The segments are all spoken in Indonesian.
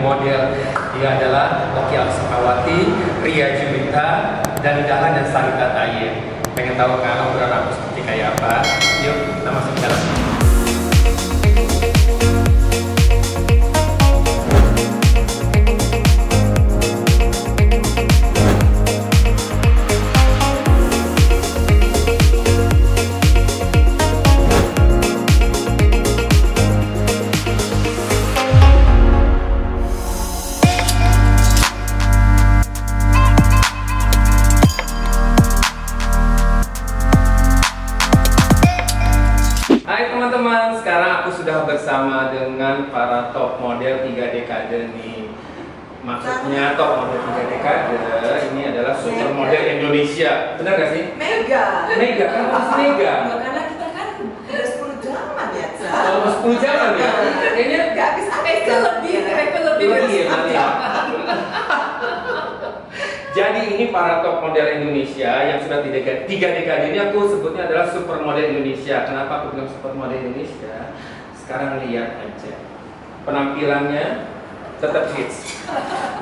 model. Dia adalah Oki Aksakawati, Ria Julita, dan Dahlan dan Sarita Taye. Pengen tahu kan ukuran aku seperti kayak apa? Yuk, kita masuk ke dalam. Teman-teman, sekarang aku sudah bersama dengan para top model 3 dekade nih. Maksudnya top model 3 dekade ini adalah super model Indonesia. Benar gak sih? Mega. Mega kan harus mega. Karena kita kan udah 10 jaman ya. Oh, 10 jaman ya? Kayaknya gak habis Mereka lebih dari Jadi ini para top model Indonesia yang sudah 3 dekade ini aku sebutnya adalah super model Indonesia. Kenapa aku bilang super model Indonesia? Sekarang lihat aja. Penampilannya tetap hits.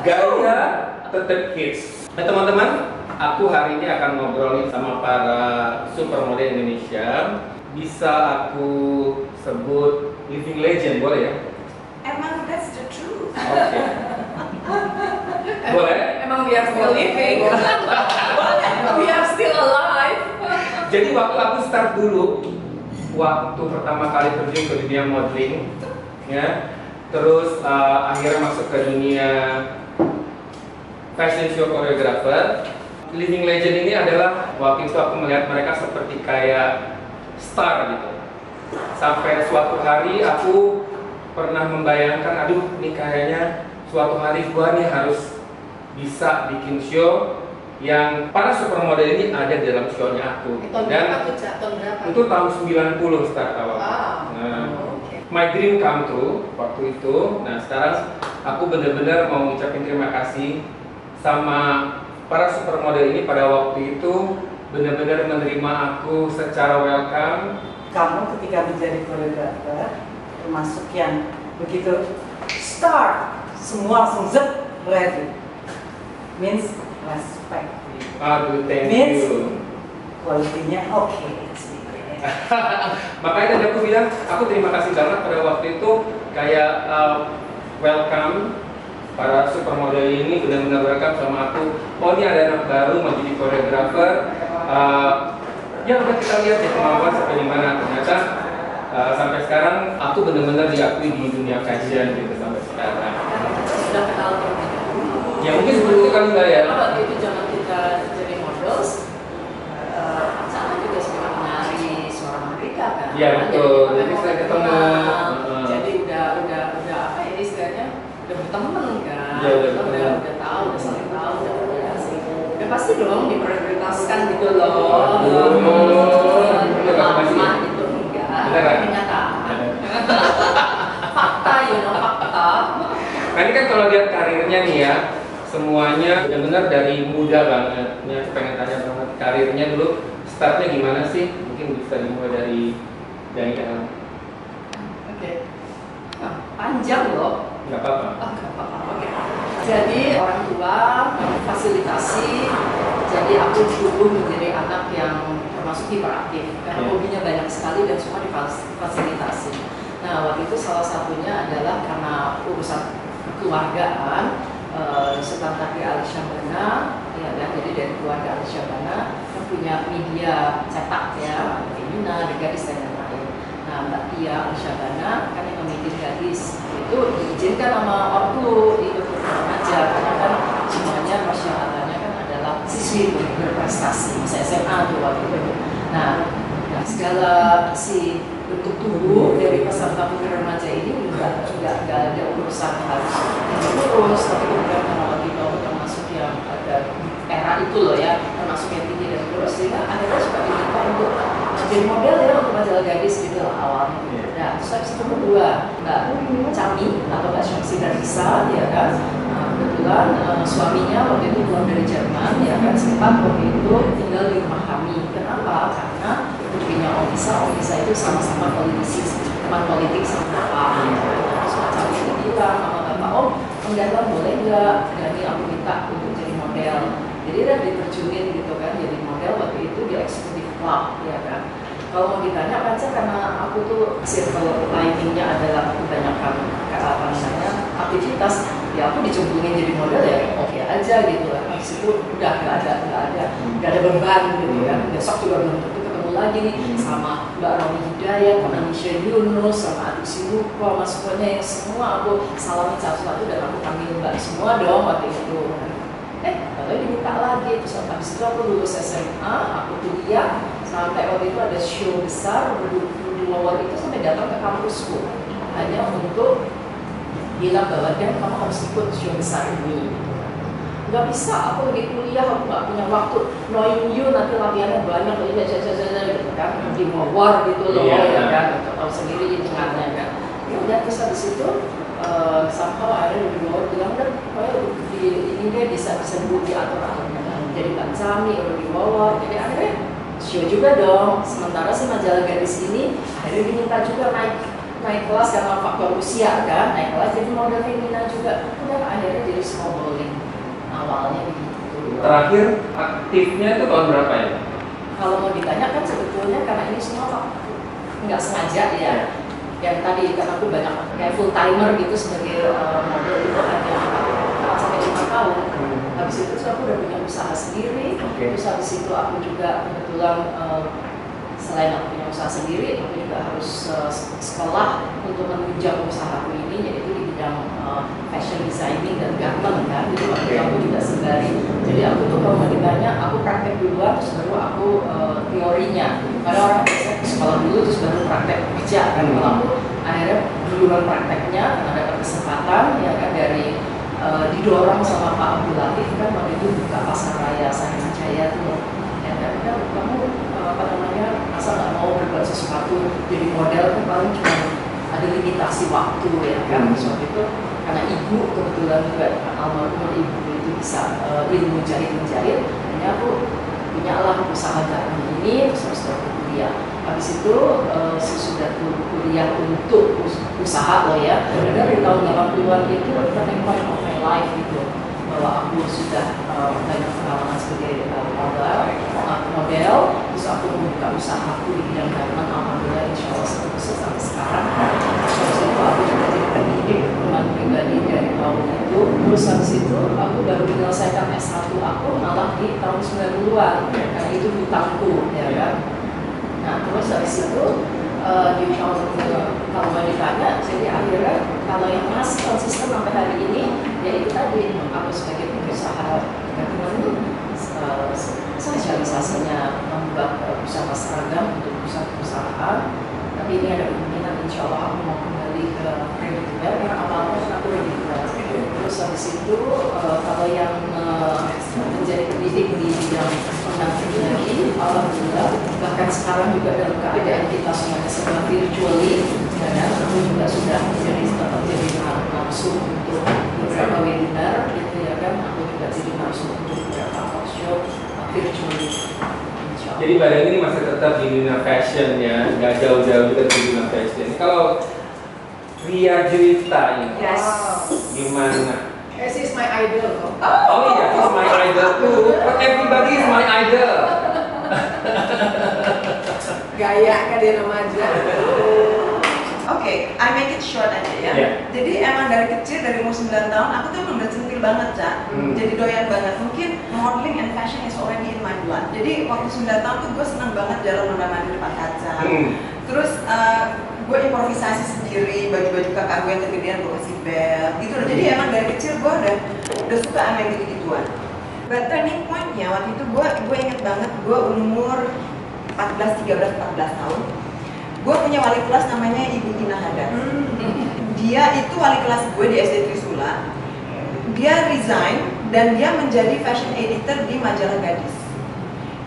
Gaya tetap hits. Nah teman-teman, aku hari ini akan ngobrolin sama para super model Indonesia. Bisa aku sebut living legend, boleh ya? Emang that's the truth. Oke. Boleh? Emang we are still living. We are still alive. Jadi waktu aku start dulu, waktu pertama kali terjun ke dunia modeling, ya, terus akhirnya masuk ke dunia fashion show choreographer. Living legend ini adalah waktu itu aku melihat mereka seperti kayak star gitu. Sampai suatu hari aku pernah membayangkan, aduh, ini kayaknya suatu hari gua nih harus bisa bikin show yang para supermodel ini ada di dalam show-nya aku. Tahun Dan berapa tuh, Cak? Tahun berapa? itu tahun 90 start awal. Nah, my dream come true waktu itu. Nah, sekarang aku benar-benar mau ngucapin terima kasih sama para supermodel ini pada waktu itu benar-benar menerima aku secara welcome. Kamu ketika menjadi koreografer, termasuk yang begitu start, semua langsung zet, ready. Means respect. Aduh, thank Means you. quality-nya oke. Makanya tadi aku bilang, aku terima kasih banget pada waktu itu kayak welcome para supermodel ini benar-benar welcome sama aku. Oh, ini ada anak baru mau jadi koreografer. Ya udah kita lihat ya kemampuan sampai di mana. Ternyata sampai sekarang aku benar-benar diakui di dunia fashion gitu sampai sekarang. Sudah kenal terlebih dahulu. Ya mungkin sebelum itu kali nggak ya. Karena waktu itu zaman kita jadi models, sana juga sudah nyari suara mereka kan. Iya betul. Jadi Jadi saya ketemu. Jadi udah apa ya istilahnya, udah berteman kan. Iya, udah berteman. Udah tahu, udah saling tahu, udah komunikasi. Udah pasti dong diprioritaskan gitu loh. Lama gitu enggak. Beneran? Kenyataan. Fakta, fakta. Nah ini kan kalau lihat karirnya nih ya, semuanya benar-benar dari muda banget. Ini aku pengen tanya banget karirnya dulu, startnya gimana sih? Mungkin bisa dimulai dari dalam. Oke. Panjang loh. Nggak apa-apa. Nggak apa-apa. Oke. Jadi orang tua fasilitasi. Jadi aku dulu menjadi anak yang termasuk hiperaktif karena hobinya banyak sekali dan semua difasilitasi. Nah waktu itu salah satunya adalah karena urusan kekeluargaan. Sultan Taqi Al-Syabana, ya kan, jadi dari keluarga Al-Syabana kan punya media cetak ya, Femina, The Gadis dan lain-lain. Nah, Mbak Tia Al-Syabana kan yang memimpin Gadis itu diizinkan sama ortu ikut mengajar karena kan semuanya masyarakat kan adalah siswi berprestasi, masa SMA tuh waktu itu. Nah, segala si bentuk tubuh dari peserta putri remaja ini nggak ada urusan harus urus, tapi kemudian kalau kita termasuk yang ada era itu loh ya, termasuk yang tinggi dan kurus, sehingga akhirnya suka diminta untuk jadi model ya untuk majalah Gadis gitu lah awalnya. Nah, terus habis itu kedua Mbak Cami atau Mbak Syamsi Darisa ya kan, kebetulan suaminya waktu itu pulang dari Jerman ya kan, sempat waktu itu tinggal di rumah kami. Kenapa? Karena putrinya Omisa itu sama-sama politisi, teman politik sama bapak. Terus Mbak Cami itu bilang sama bapak, oh tahun boleh nggak? Jadi aku minta untuk jadi model. Jadi udah diterjunin gitu kan, jadi model waktu itu di eksekutif club, ya kan. Kalau mau ditanya kan karena aku tuh circle liningnya adalah kebanyakan apa namanya aktivitas, ya aku dicemplungin jadi model ya oke aja gitu lah. Habis itu udah nggak ada beban gitu kan. Besok juga belum tentu ketemu lagi nih sama Mbak Romi Hidayat, sama Nisha Yunus, sama Adi Silupa, mas semuanya yang semua aku salamin satu-satu dan aku panggil Mbak semua dong waktu itu. Lalu diminta lagi, terus habis itu aku lulus SMA, aku kuliah sampai waktu itu ada show besar Lower itu sampai datang ke kampusku hanya untuk bilang bahwa dan kamu harus ikut show besar ini. Nggak bisa, aku lagi kuliah, aku nggak punya waktu. Knowing you nanti latihannya banyak, gitu kan, di Lower gitu loh, ya kan, tahu sendiri hitungannya kan. Ya udah terus habis itu somehow ada di Lower bilang udah, ini dia bisa diatur jadi Mbak Sami, udah di Lower, jadi akhirnya show juga dong. Sementara si majalah gadis ini akhirnya diminta juga naik kelas karena faktor usia kan, naik kelas jadi model femina juga. Udah akhirnya jadi snowballing awalnya begitu. Terakhir aktifnya itu tahun berapa ya? Kalau mau ditanya kan sebetulnya karena ini semua nggak sengaja ya. Yang tadi karena aku banyak kayak full timer gitu sebagai model itu hanya 4 sampai 5 tahun. Habis itu aku udah punya usaha sendiri. Terus habis itu aku juga kebetulan selain aku punya usaha sendiri, aku juga harus sekolah untuk menunjang usahaku ini, yaitu di bidang fashion designing dan garment kan. Jadi waktu itu aku juga sembari. Jadi aku tuh kalau mau ditanya, aku praktek duluan, terus baru aku teorinya. Karena orang biasanya sekolah dulu terus baru praktek kerja kan. Kalau aku akhirnya duluan prakteknya karena dapat kesempatan ya kan dari didorong sama Pak Abdul Latif kan waktu itu buka pasar raya Sarina Jaya tuh. Ya kan kamu apa namanya asal nggak mau berbuat sesuatu jadi model kan paling cuma ada limitasi waktu ya kan. Waktu itu karena ibu kebetulan juga almarhum ibu itu bisa ilmu menjahit, hanya aku punya lah usaha garment ini terus aku kuliah. Habis itu sesudah kuliah untuk usaha loh ya. Benar di tahun 80-an itu turning point of my life gitu, bahwa aku sudah banyak pengalaman sebagai model, terus aku membuka usahaku di bidang garment, alhamdulillah insya Allah sukses sampai sekarang. Terus itu aku juga jadi pendidik teman pribadi dari tahun itu. Terus habis itu aku baru menyelesaikan S1 aku malah di tahun 90-an, karena itu hutangku ya kan. Nah terus habis itu di tahun kalau mau ditanya, jadi akhirnya kalau yang masih konsisten sampai hari ini yaitu tadi aku sebagai pengusaha itu spesialisasinya membuat usaha seragam untuk perusahaan. Tapi ini ada kemungkinan insya Allah aku mau kembali ke ready to wear karena awalnya aku ready to wear. Terus habis itu kalau yang menjadi pendidik di bidang pendamping lagi, alhamdulillah bahkan sekarang juga dalam keadaan kita semuanya serba virtually, dan aku juga sudah tetap jadi langsung untuk beberapa webinar gitu ya kan. Aku juga jadi langsung untuk beberapa workshop virtually. Jadi pada ini masih tetap di dunia fashion ya, nggak jauh-jauh dari dunia fashion. Kalau Ria Juwita ini, gimana? She is my idol. Oh iya, she's my idol too. But everybody is my idol. Gaya kan dia remaja. Oke, I make it short aja ya. Jadi emang dari kecil, dari umur 9 tahun, aku tuh emang udah centil banget, Cak. Jadi doyan banget. Mungkin modeling and fashion is already in my blood. Jadi waktu 9 tahun tuh gue seneng banget jalan mondar-mandir di depan kaca. Terus gue improvisasi sendiri, baju-baju kakak gue yang kegedean gue kasih belt gitu loh. Jadi emang dari kecil gue udah suka sama yang gitu-gituan. But turning point-nya waktu itu gue inget banget, gue umur 14 tahun. Gue punya wali kelas namanya Ibu Tina Hadar. Dia itu wali kelas gue di SD Trisula. Dia resign dan dia menjadi fashion editor di majalah Gadis.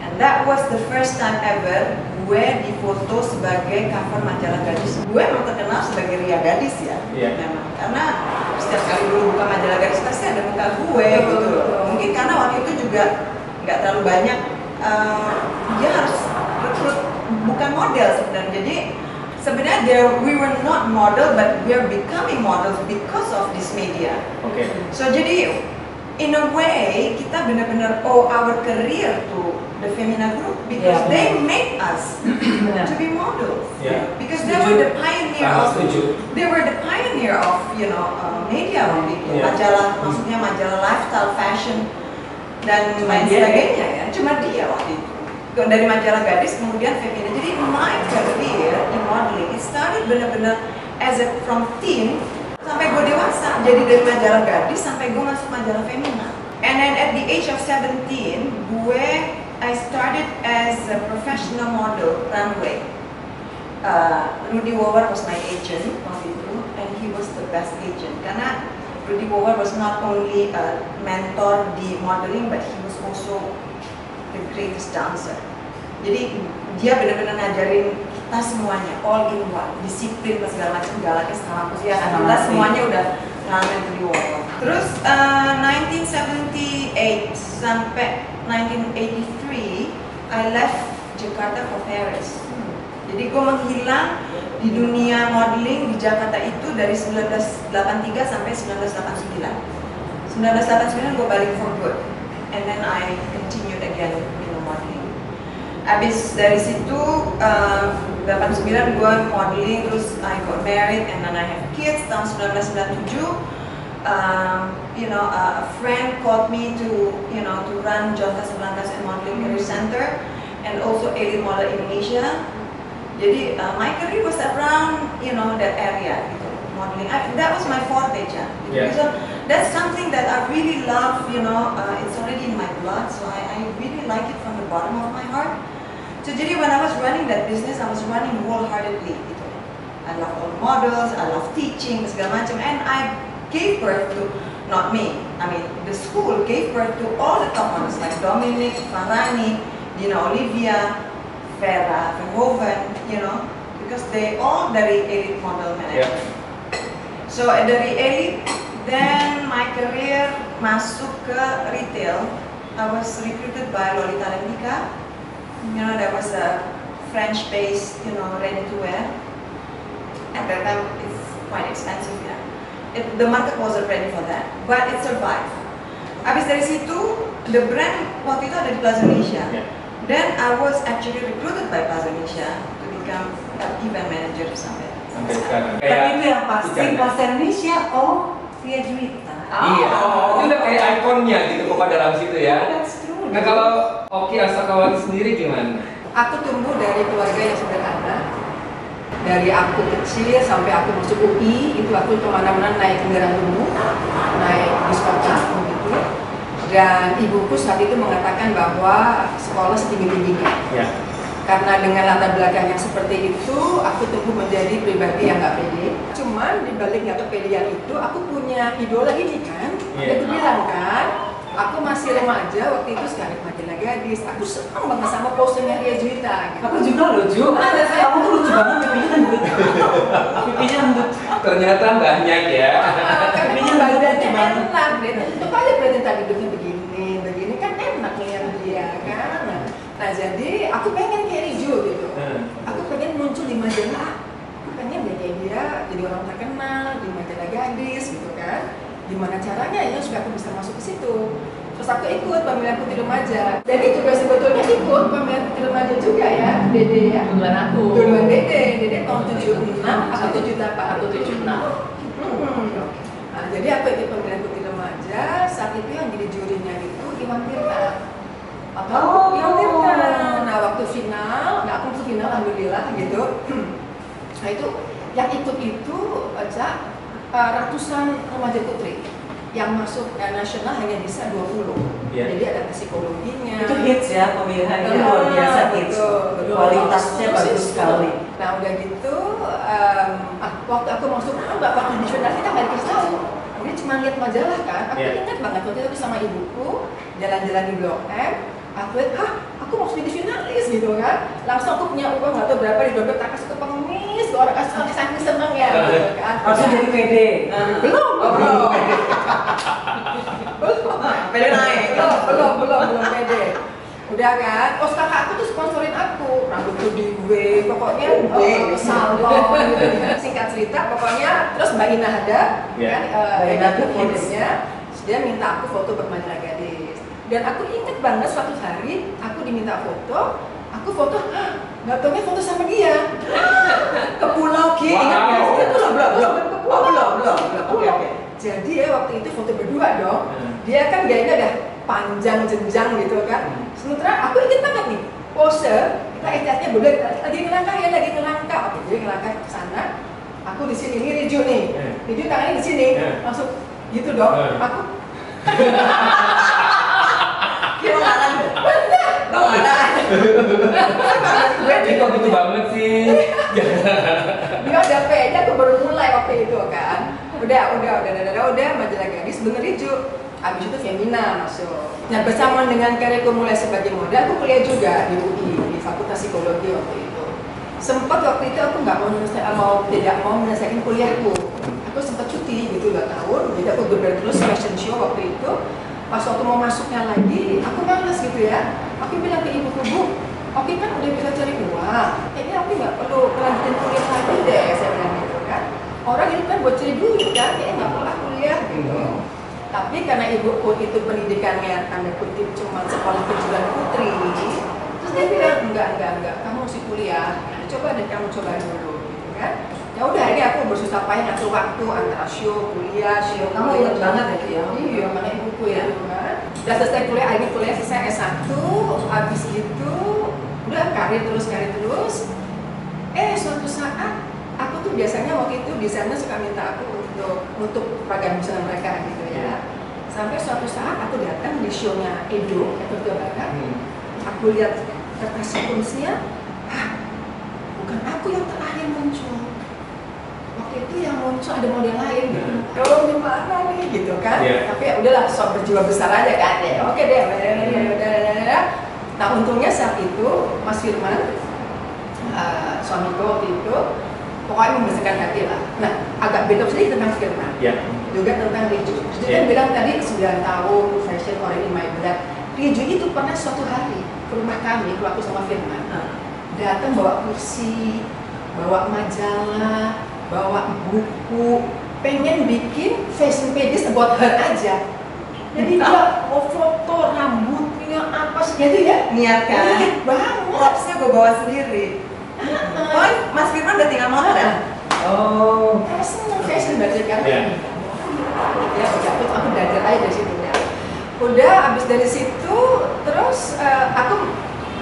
And that was the first time ever gue difoto sebagai cover majalah Gadis. Gue emang terkenal sebagai Ria Gadis ya, memang. Karena setiap kali dulu buka majalah Gadis pasti ada muka gue gitu. Mungkin karena waktu itu juga nggak terlalu banyak, dia harus rekrut bukan model sebenarnya. Jadi sebenarnya we were not model, but we are becoming models because of this media. Oke. So jadi in a way kita benar-benar owe our career to the Femina Group because Yeah. they make us Benar. to be models. Yeah. Because they were the pioneer Sangat of setuju. media waktu itu. Yeah. Majalah, maksudnya majalah lifestyle, fashion dan Cuma lain dia, sebagainya ya. Cuma dia waktu itu. Dari majalah gadis kemudian Femina. Jadi my career in modeling it started benar-benar from teen sampai gue dewasa. Jadi dari majalah gadis sampai gue masuk majalah Femina. And then at the age of 17, I started as a professional model runway. Rudy Wower was my agent waktu itu, and he was the best agent karena Rudy Wower was not only a mentor di modeling, but he was also the greatest dancer. Jadi dia benar-benar ngajarin kita semuanya, all in one, disiplin segala macam, galaknya setengah kampus ya, kita semuanya udah ngalamin Rudy Wower. Terus 1978 sampai 1983, I left Jakarta for Paris. Jadi gue menghilang di dunia modeling di Jakarta itu dari 1983 sampai 1989. 1989 gue balik for good, and then I continued again modeling. Abis dari situ 89 gue modeling, terus I got married and then I have kids. Tahun 1997. A friend called me to run John Casablancas and Modeling Career Center and also Elite Model Indonesia. Jadi my career was around that area gitu, modeling. That was my forte, Jan. Yeah. So that's something that I really love. It's already in my blood, so I really like it from the bottom of my heart. So jadi when I was running that business, I was running wholeheartedly gitu. I love all models, I love teaching segala macam, and I gave birth to, not me, I mean the school gave birth to all the top models like Dominic, Farani, Dina Olivia, Vera Verhoeven, because they all dari Elite Model Management. Yeah. So dari Elite, then my career masuk ke retail. I was recruited by Lolita Lendika. There was a French-based, ready to wear. At that time, it's quite expensive, yeah. The market wasn't ready for that, but it survived. Habis dari situ, the brand waktu itu ada di Plaza Indonesia. Yeah. Then I was actually recruited by Plaza Indonesia to become an event manager sampai sekarang. Tapi itu yang pasti Ikan. Plaza Indonesia, Tia Juwita. Iya, itu udah kayak ikonnya gitu kok dalam situ ya. That's true. Nah kalau Oki Asakawati sendiri gimana? Aku tumbuh dari keluarga yang sederhana. Dari aku kecil sampai aku masuk UI, itu aku kemana-mana naik kendaraan umum, naik bis kota begitu. Dan ibuku saat itu mengatakan bahwa sekolah setinggi-tingginya. Ya. Karena dengan latar belakang yang seperti itu, aku tumbuh menjadi pribadi yang gak pede. Cuman di balik gak kepedean itu, aku punya idola ini kan. Yeah. Aku bilang kan, aku masih remaja waktu itu sekali majalah gadis. Aku senang banget sama posternya Tia Juwita. Gitu. Aku juga loh, Ju. Kamu tuh lucu banget, pipinya endut. Pipinya endut. Ternyata banyak ya. Karena badannya enak, deh. Untuk aja berarti tadi hidupnya begini kan enak lihat dia kan. Nah jadi aku pengen kayak Riju gitu. Aku pengen muncul di majalah. Aku pengen deh kayak dia jadi orang terkenal di majalah gadis gitu kan. Gimana caranya ya supaya aku bisa masuk ke situ. Terus aku ikut pemilihan putri remaja. Dan itu juga sebetulnya ikut pemilihan putri remaja juga ya, Dede ya. Duluan aku. Duluan Dede tahun 76, aku 78, aku 76. Nah, jadi aku ikut pemilihan putri remaja. Saat itu yang jadi jurinya itu Iwan Tirta. Iwan Tirta. Nah, waktu final, aku masuk final alhamdulillah gitu. Nah itu yang ikut itu ratusan remaja putri yang masuk nasional hanya bisa 20. Yeah. Jadi ada psikologinya. Itu hits ya, pemilihan itu luar biasa hits. Betul. Kualitasnya bagus sekali. Nah udah gitu, waktu aku masuk waktu di jurnal kita nggak dikasih tahu. Jadi cuma lihat majalah kan. Aku ingat banget waktu itu sama ibuku jalan-jalan di Blok M. Aku lihat, aku mau jadi finalis gitu kan. Langsung aku punya uang nggak tahu berapa di dompet, tak kasih ke pengemis, orang kasih saking seneng ya. Gitu kan. Harusnya jadi pede. Belum. pede naik. Belum pede. Udah kan, kos kakak aku tuh sponsorin aku, rambut tuh di W, pokoknya salon gitu. Singkat cerita, pokoknya terus Mbak Ina ada, kan, Mbak Ina tuh modelnya, dia minta aku foto bermajalah gadis. Dan aku inget banget suatu hari, aku diminta foto, aku foto, nggak taunya foto sama dia. Ke Pulau G, ingat nggak sih? Belum. Oke. Jadi ya waktu itu foto berdua dong, dia kan gayanya udah panjang jenjang gitu kan. Sementara aku inget banget nih, pose, kita ikhtiarnya berdua, lagi ngelangkah. Oke, jadi ngelangkah ke sana, aku di sini, ini Riju nih, Riju tangannya di sini, langsung gitu dong, aku Kira ngalan deh. Gue kok gitu banget sih. Dia udah kayaknya aku baru mulai waktu itu kan. Udah majalah gadis bener Riju. Abis itu Femina masuk. Nah bersama dengan karirku mulai sebagai model, aku kuliah juga di UI di Fakultas Psikologi waktu itu. Sempat waktu itu aku tidak mau menyelesaikan kuliahku. Aku sempat cuti gitu 2 tahun, jadi aku bergerak terus fashion show waktu itu. Pas waktu mau masuknya lagi, aku males gitu ya. Aku bilang ke ibuku, Bu, oke kan udah bisa cari uang, kayaknya aku nggak perlu lanjutin kuliah lagi deh, saya bilang gitu kan. Orang itu kan buat cari duit kan, kayaknya nggak perlu kuliah gitu. Tapi karena ibuku itu pendidikannya tanda kutip cuma sekolah kejuruan putri, terus dia bilang enggak, kamu mesti kuliah. Coba deh kamu coba dulu, gitu kan. Ya udah ini aku bersusah payah ngatur waktu antara show, kuliah. Kamu ingat banget ya? Iya, mana ibuku ya. Udah selesai kuliah, akhirnya kuliah selesai S1, habis itu udah karir terus. Suatu saat aku tuh biasanya waktu itu desainer suka minta aku untuk peragaan busana mereka gitu ya. Sampai suatu saat aku datang di show-nya Edo, Jawa Barat. Aku lihat kertas sekunsnya, bukan aku yang terakhir muncul. Waktu itu yang muncul ada model lain gitu. Kalau gimana nih gitu kan? Tapi ya udahlah, sok berjiwa besar aja kan deh. Oke deh, udah. Nah untungnya saat itu Mas Firman, suamiku waktu itu, pokoknya membesarkan hati lah. Nah agak beda sedikit tentang Firman. Juga tentang Riju. Riju kan bilang tadi 9 tahun fashion already in my blood. Riju itu pernah suatu hari ke rumah kami, kalau aku sama Firman, datang bawa kursi, bawa majalah, bawa buku, pengen bikin fashion pages about her aja. Jadi dia mau foto rambutnya apa segitu ya? Niat kan? Niat banget. Propsnya gue bawa sendiri. Oh, Mas Firman udah tinggal motret. Oh. Karena seneng fashion belajar kan? Ya udah, aku belajar aja dari situ ya. Udah, abis dari situ, terus aku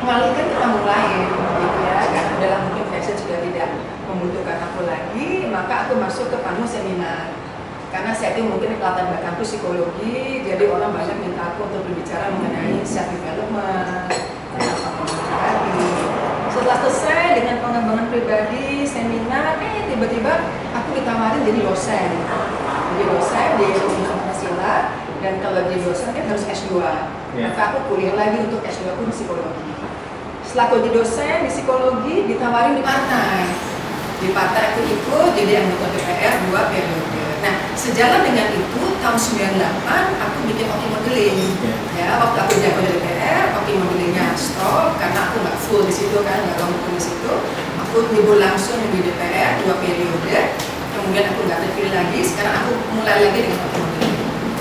mengalihkan ke tamu lain, gitu ya. Karena dalam mungkin fashion sudah tidak membutuhkan aku lagi, maka aku masuk ke panggung seminar. Karena saya itu mungkin latar belakangku psikologi, jadi orang banyak minta aku untuk berbicara mengenai self development, tentang pengembangan pribadi. Setelah selesai dengan pengembangan pribadi, seminar, tiba-tiba aku ditawarin jadi dosen. Jadi dosen di Universitas Pancasila, dan kalau jadi dosen kan harus S2. Maka aku kuliah lagi untuk S2 pun psikologi. Setelah aku jadi dosen di psikologi, ditawarin di partai. Di partai aku ikut jadi anggota DPR 2 periode. Nah, sejalan dengan itu tahun 98 aku bikin Oki Modeling. Ya, waktu aku jadi anggota DPR, Oki Modelingnya stop karena aku nggak full di situ kan, nggak lama di situ. Aku libur langsung di DPR 2 periode. Kemudian aku nggak terpilih lagi. Sekarang aku mulai lagi dengan Oki Modeling.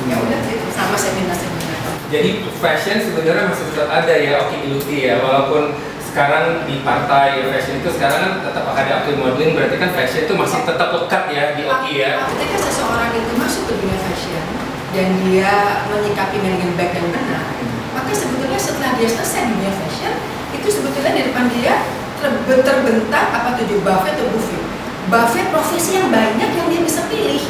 Ya udah, sama seminar-seminar. Jadi fashion sebenarnya masih tetap ada ya, Oki Iluti ya, walaupun sekarang di partai fashion itu sekarang kan tetap ada Oki Modeling, berarti kan fashion itu masih tetap lekat ya di Oki ya. Ketika seseorang itu masuk ke dunia fashion dan dia menyikapi dengan baik dan benar, maka sebetulnya setelah dia selesai di dunia fashion, itu sebetulnya di depan dia terbentak apa tujuh buffet atau buffet. Buffet profesi yang banyak yang dia bisa pilih.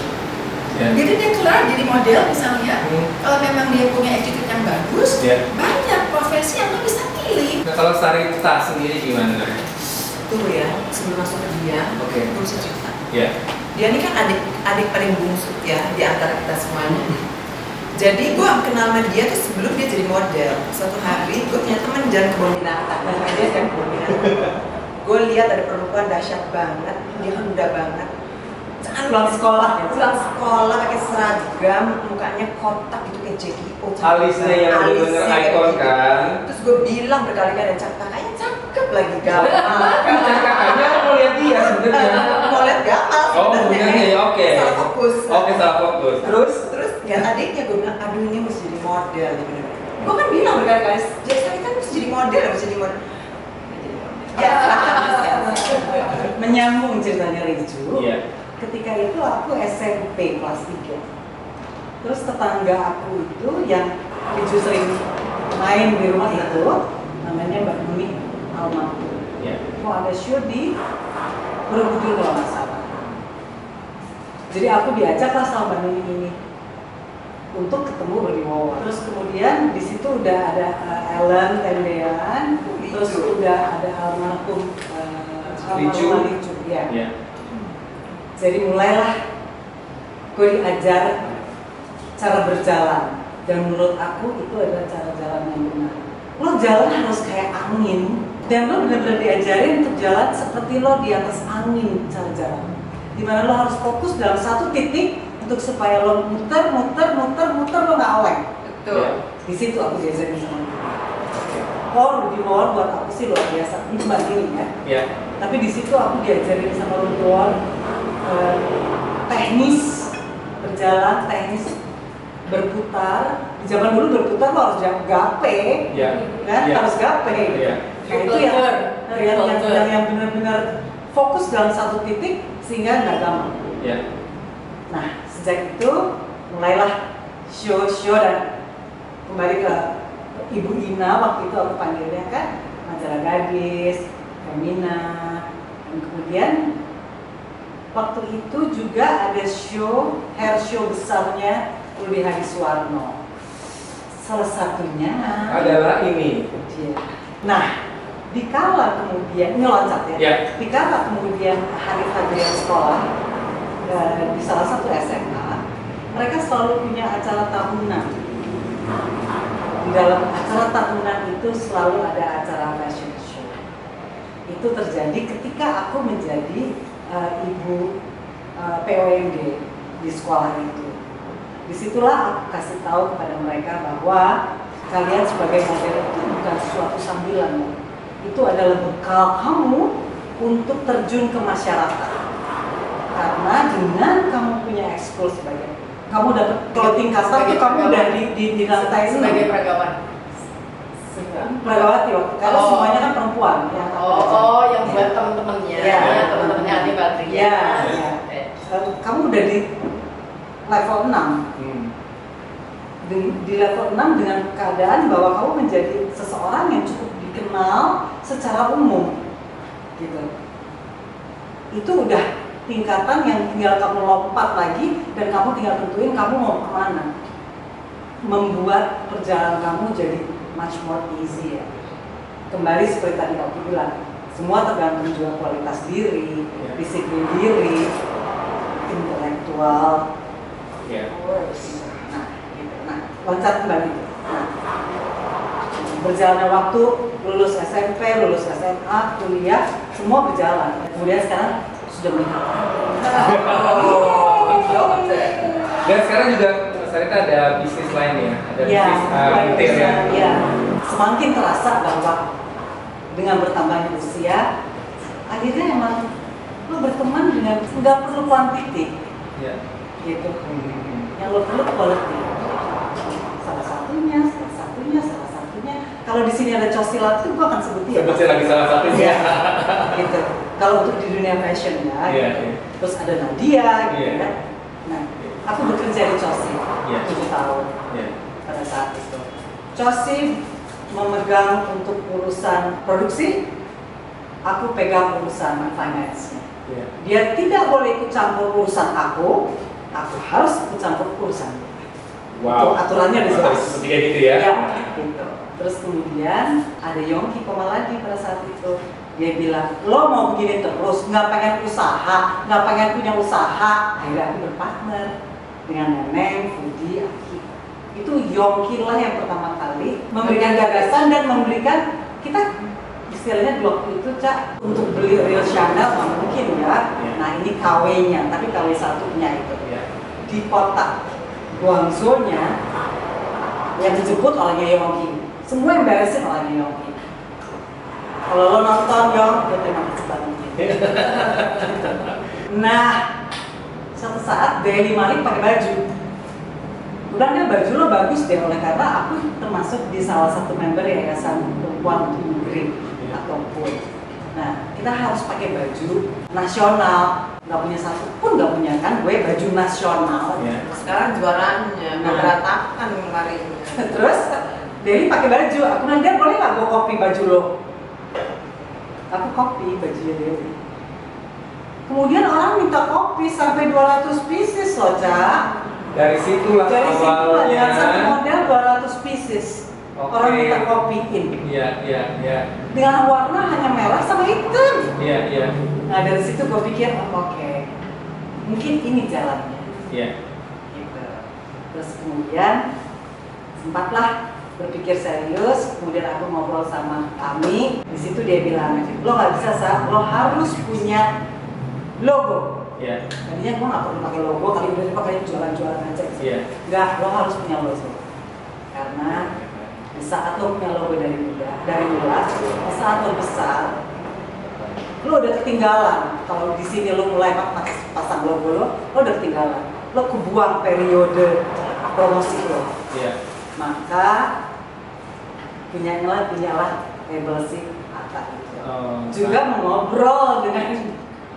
Jadi dia kelar jadi model misalnya, kalau memang dia punya attitude yang bagus, banyak profesi yang dia bisa pilih. Nah kalau Sarita sendiri gimana? Tunggu ya, sebelum masuk ke dia, belum cerita. Dia ini kan adik paling bungsu ya di antara kita semuanya. Jadi gue kenal sama dia tuh sebelum dia jadi model. Suatu hari gue punya temen jalan kebun binatang, namanya dia kan kebun binatang. Gue lihat ada perempuan dahsyat banget, dia muda banget, Pulang sekolah ya. Pulang sekolah pakai seragam, mukanya kotak gitu kayak Jackie O. Alisnya yang bener-bener ikon kan. Terus gue bilang berkali-kali, kakaknya cakep lagi gamal. Kan kakaknya mau lihat dia sebenarnya. Mau lihat gamal. Oh, sebenarnya ya, oke. Salah fokus. Oke, salah fokus. Terus lihat adiknya, gue bilang, aduh ini mesti jadi model. Gue kan bilang berkali-kali, Jessica kan mesti jadi model, mesti jadi model. Ya, Menyambung ceritanya Riju. Iya. Ketika itu aku SMP kelas 3. Terus tetangga aku itu yang Riju sering main di rumah itu, namanya Mbak Nuni almarhum. Iya. Mau ada show di Borobudur kalau nggak salah. Jadi aku diajaklah sama Mbak Nuni ini untuk ketemu berdiwawar. Terus kemudian di situ udah ada Ellen Tendean, terus udah ada almarhum Riju. Ya. Iya. Jadi mulailah gue diajar cara berjalan, dan menurut aku itu adalah cara jalan yang benar. Lo jalan harus kayak angin, dan lo benar-benar diajarin untuk jalan seperti lo di atas angin cara jalan. Dimana lo harus fokus dalam satu titik untuk supaya lo muter lo nggak oleng. Betul. Di situ aku diajarin sama dia. Di luar buat aku sih luar biasa. Ini Mbak Nini ya. Iya. Tapi di situ aku diajarin sama luar teknis berjalan, teknis berputar. Di zaman dulu berputar lo harus gape, Iya. kan? Iya. Harus gape. Iya. Nah itu yang benar-benar fokus dalam satu titik sehingga nggak gampang. Iya. Nah sejak itu mulailah show dan kembali ke Ibu Ina, waktu itu aku panggilnya kan majalah Gadis, Femina, dan kemudian waktu itu juga ada show, hair show besarnya Rudy Hadisuwarno. Salah satunya Adalah ini. dia. Nah, dikala kemudian ini loncat ya. Ya. Dikala kemudian hari Fadrian sekolah di salah satu SMA, mereka selalu punya acara tahunan. Di dalam acara tahunan itu selalu ada acara fashion show. Itu terjadi ketika aku menjadi ibu POMD di sekolah itu. Disitulah aku kasih tahu kepada mereka bahwa kalian sebagai model itu bukan suatu sambilan, itu adalah bekal kamu untuk terjun ke masyarakat. Karena dengan kamu punya ekskul sebagai kamu dapat clothing customer itu kamu udah di lantai sebagai peragawan. Perawati waktu karena semuanya kan perempuan yang yang buat teman-temannya, ya, teman-temannya Adi Badri. Ya. Kamu udah di level 6. Di level 6 dengan keadaan bahwa kamu menjadi seseorang yang cukup dikenal secara umum, gitu. Itu udah tingkatan yang tinggal kamu lompat lagi dan kamu tinggal tentuin kamu mau kemana. Membuat perjalanan kamu jadi much more easy ya. Kembali seperti tadi aku bilang, semua tergantung juga kualitas diri, disiplin diri, intelektual, nah, loncat kembali. Nah, berjalannya waktu, lulus SMP, lulus SMA, kuliah, semua berjalan. Kemudian sekarang sudah menikah. Dan sekarang juga Mas Sarita ada bisnis lain ya, ada bisnis retail ya. Ya. Semakin terasa bahwa dengan bertambahnya usia, akhirnya emang lo berteman dengan nggak perlu kuantiti, gitu. Yang lo perlu quality. Salah satunya. Kalau di sini ada Cosilat itu gua akan sebut dia. Sebutnya lagi salah satunya. Gitu. Kalau untuk di dunia fashion ya. Gitu. Terus ada Nadia, gitu kan. Nah, aku bekerja di Cosi 7 tahun pada saat itu. Cosi memegang untuk urusan produksi, aku pegang urusan finance. Dia tidak boleh ikut campur urusan aku harus ikut campur urusan dia. Itu aturannya di jelas. Seperti gitu ya. Gitu. Terus kemudian ada Yongki Komaladi pada saat itu. Dia bilang, lo mau begini terus, nggak pengen usaha, nggak pengen punya usaha. Akhirnya aku berpartner dengan Neneng, Fudi, Aki. Itu Yongki lah yang pertama kali memberikan gagasan dan memberikan kita istilahnya di waktu itu Cak, untuk beli real Chanel nggak mungkin ya. Nah ini KW-nya, tapi KW satunya itu di kota Guangzhou-nya yang dijemput oleh Yongki. Semua yang beresin oleh Yongki. Kalau lo nonton Yong, ya terima kasih banget. Nah, suatu saat Deli Malik pakai baju. Udah baju lo bagus deh, oleh karena aku termasuk di salah satu member Yayasan Perempuan untuk Migrant atau PUN. Nah, kita harus pakai baju nasional. Nggak punya satu pun nggak punya kan, gue baju nasional. Sekarang jualannya berantakan kemarin. Terus Deli pakai baju, aku nanya boleh nggak gue copy baju lo? Aku copy bajunya Deli. Kemudian orang minta copy sampai 200 pieces loh, Cak. Dari situlah Awalnya dengan satu model 200 pieces. Orang minta copyin. Iya. Dengan warna hanya merah sama hitam. Iya. Nah dari situ gue pikir, oke, mungkin ini jalannya. Iya. Gitu. Terus kemudian sempatlah berpikir serius. Kemudian aku ngobrol sama Ami. Di situ dia bilang, lo nggak bisa Sa, lo harus punya logo. Iya. Tadinya gue nggak perlu pakai logo, kali udah dipakai jualan-jualan aja. Iya. Nggak, lo harus punya logo. Karena di saat lo punya logo dari muda, dari mula, di saat lo besar, lo udah ketinggalan. Kalau di sini lo mulai pasang logo lo udah ketinggalan. Lo kebuang periode promosi lo. Iya. Maka punyalah label si Atta itu. Juga mengobrol dengan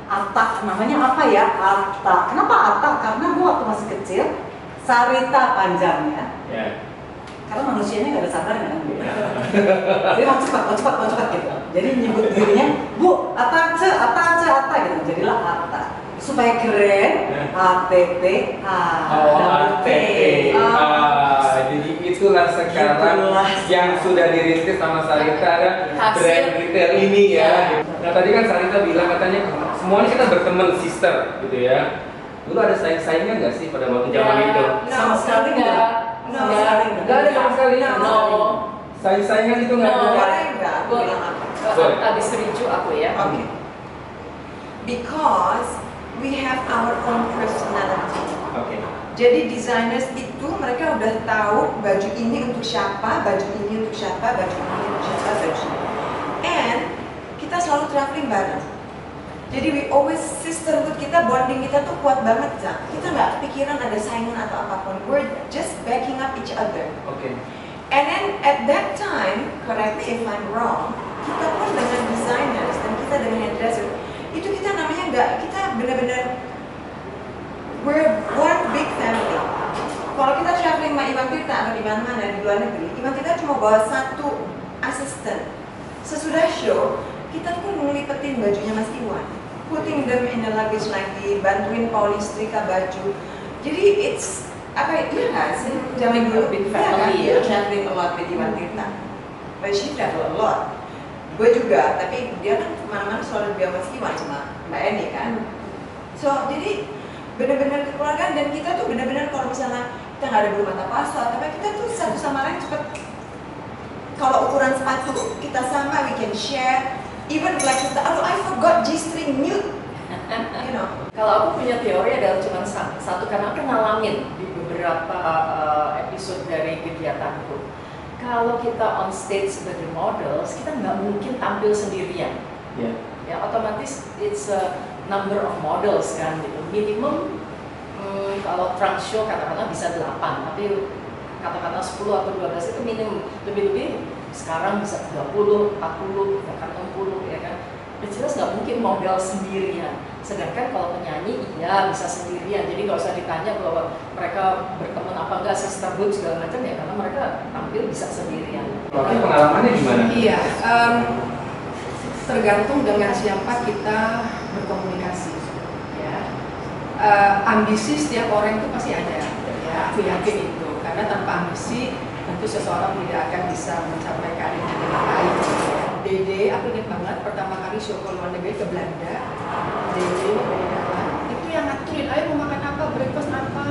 Atta, namanya apa ya? Atta. Kenapa Atta? Karena gue waktu masih kecil, Sarita panjangnya. Ya. Karena manusianya nggak ada sabarnya kan. Jadi mau cepat gitu. Jadi nyebut dirinya, Bu, Atta gitu. Jadilah Atta. Supaya keren, ATTA. Jadi itulah sekarang yang sudah dirintis sama Sarita ada brand retail ini ya. Nah tadi kan Sarita bilang katanya semuanya kita berteman sister gitu ya. Dulu ada saing-saingnya nggak sih pada waktu zaman itu? Sama sekali nggak. Nggak ada sama sekali. Saing-saingan itu nggak ada. Gue habis setuju aku ya. Okay. Because we have our own personality. Oke. Jadi designers itu mereka udah tahu baju ini untuk siapa, baju ini untuk siapa, baju ini untuk siapa, baju ini. And kita selalu traveling bareng. Jadi we always sisterhood kita, bonding kita tuh kuat banget, Zak. Kita nggak kepikiran ada saingan atau apapun. We're just backing up each other. Oke. And then at that time, correct me if I'm wrong, kita pun dengan designers dan kita dengan hairdresser, itu kita namanya nggak, kita benar-benar we're one big family. Kalau kita traveling sama Iwan Tirta atau di mana-mana di luar negeri, Iwan Tirta cuma bawa satu asisten. Sesudah show, kita tuh ngelipetin bajunya Mas Iwan, putting them in the luggage lagi, bantuin Pauli setrika baju. Jadi it's apa ya, iya nggak sih? Zaman dulu Big kan, family dia ya. traveling a lot with Iwan Tirta. But she travel a lot. Gue juga, tapi dia kan kemana-mana selalu biar Mas Iwan sama Mbak Eni kan. So jadi benar-benar kekeluargaan dan kita tuh benar-benar kalau misalnya kita nggak ada bulu mata pasal, tapi kita tuh satu sama lain cepet. Kalau ukuran sepatu kita sama, we can share. Even like kita, aduh I forgot G-string nude. You know. Kalau aku punya teori adalah cuma satu, karena aku ngalamin di beberapa episode dari kegiatanku. Kalau kita on stage sebagai models, kita nggak mungkin tampil sendirian. Yeah. Ya otomatis it's a number of models kan gitu. Minimum kalau trunk show katakanlah bisa 8, tapi katakanlah 10 atau 12 itu minimum. Lebih-lebih sekarang bisa 30, 40, bahkan 60 ya kan. Udah jelas nggak mungkin model sendirian. Sedangkan kalau penyanyi iya bisa sendirian. Jadi nggak usah ditanya bahwa mereka berteman apa enggak, sisterhood segala macam ya, karena mereka tampil bisa sendirian. Oke, pengalamannya gimana? Iya, tergantung dengan siapa kita berkomunikasi. Ya, ambisi setiap orang itu pasti ada. Ya, aku yakin itu. Karena tanpa ambisi, tentu seseorang tidak akan bisa mencapai karir dengan baik. Dede, aku ingat banget pertama kali show ke luar negeri ke Belanda. Dede itu yang ngaturin, ayo mau makan apa, breakfast apa,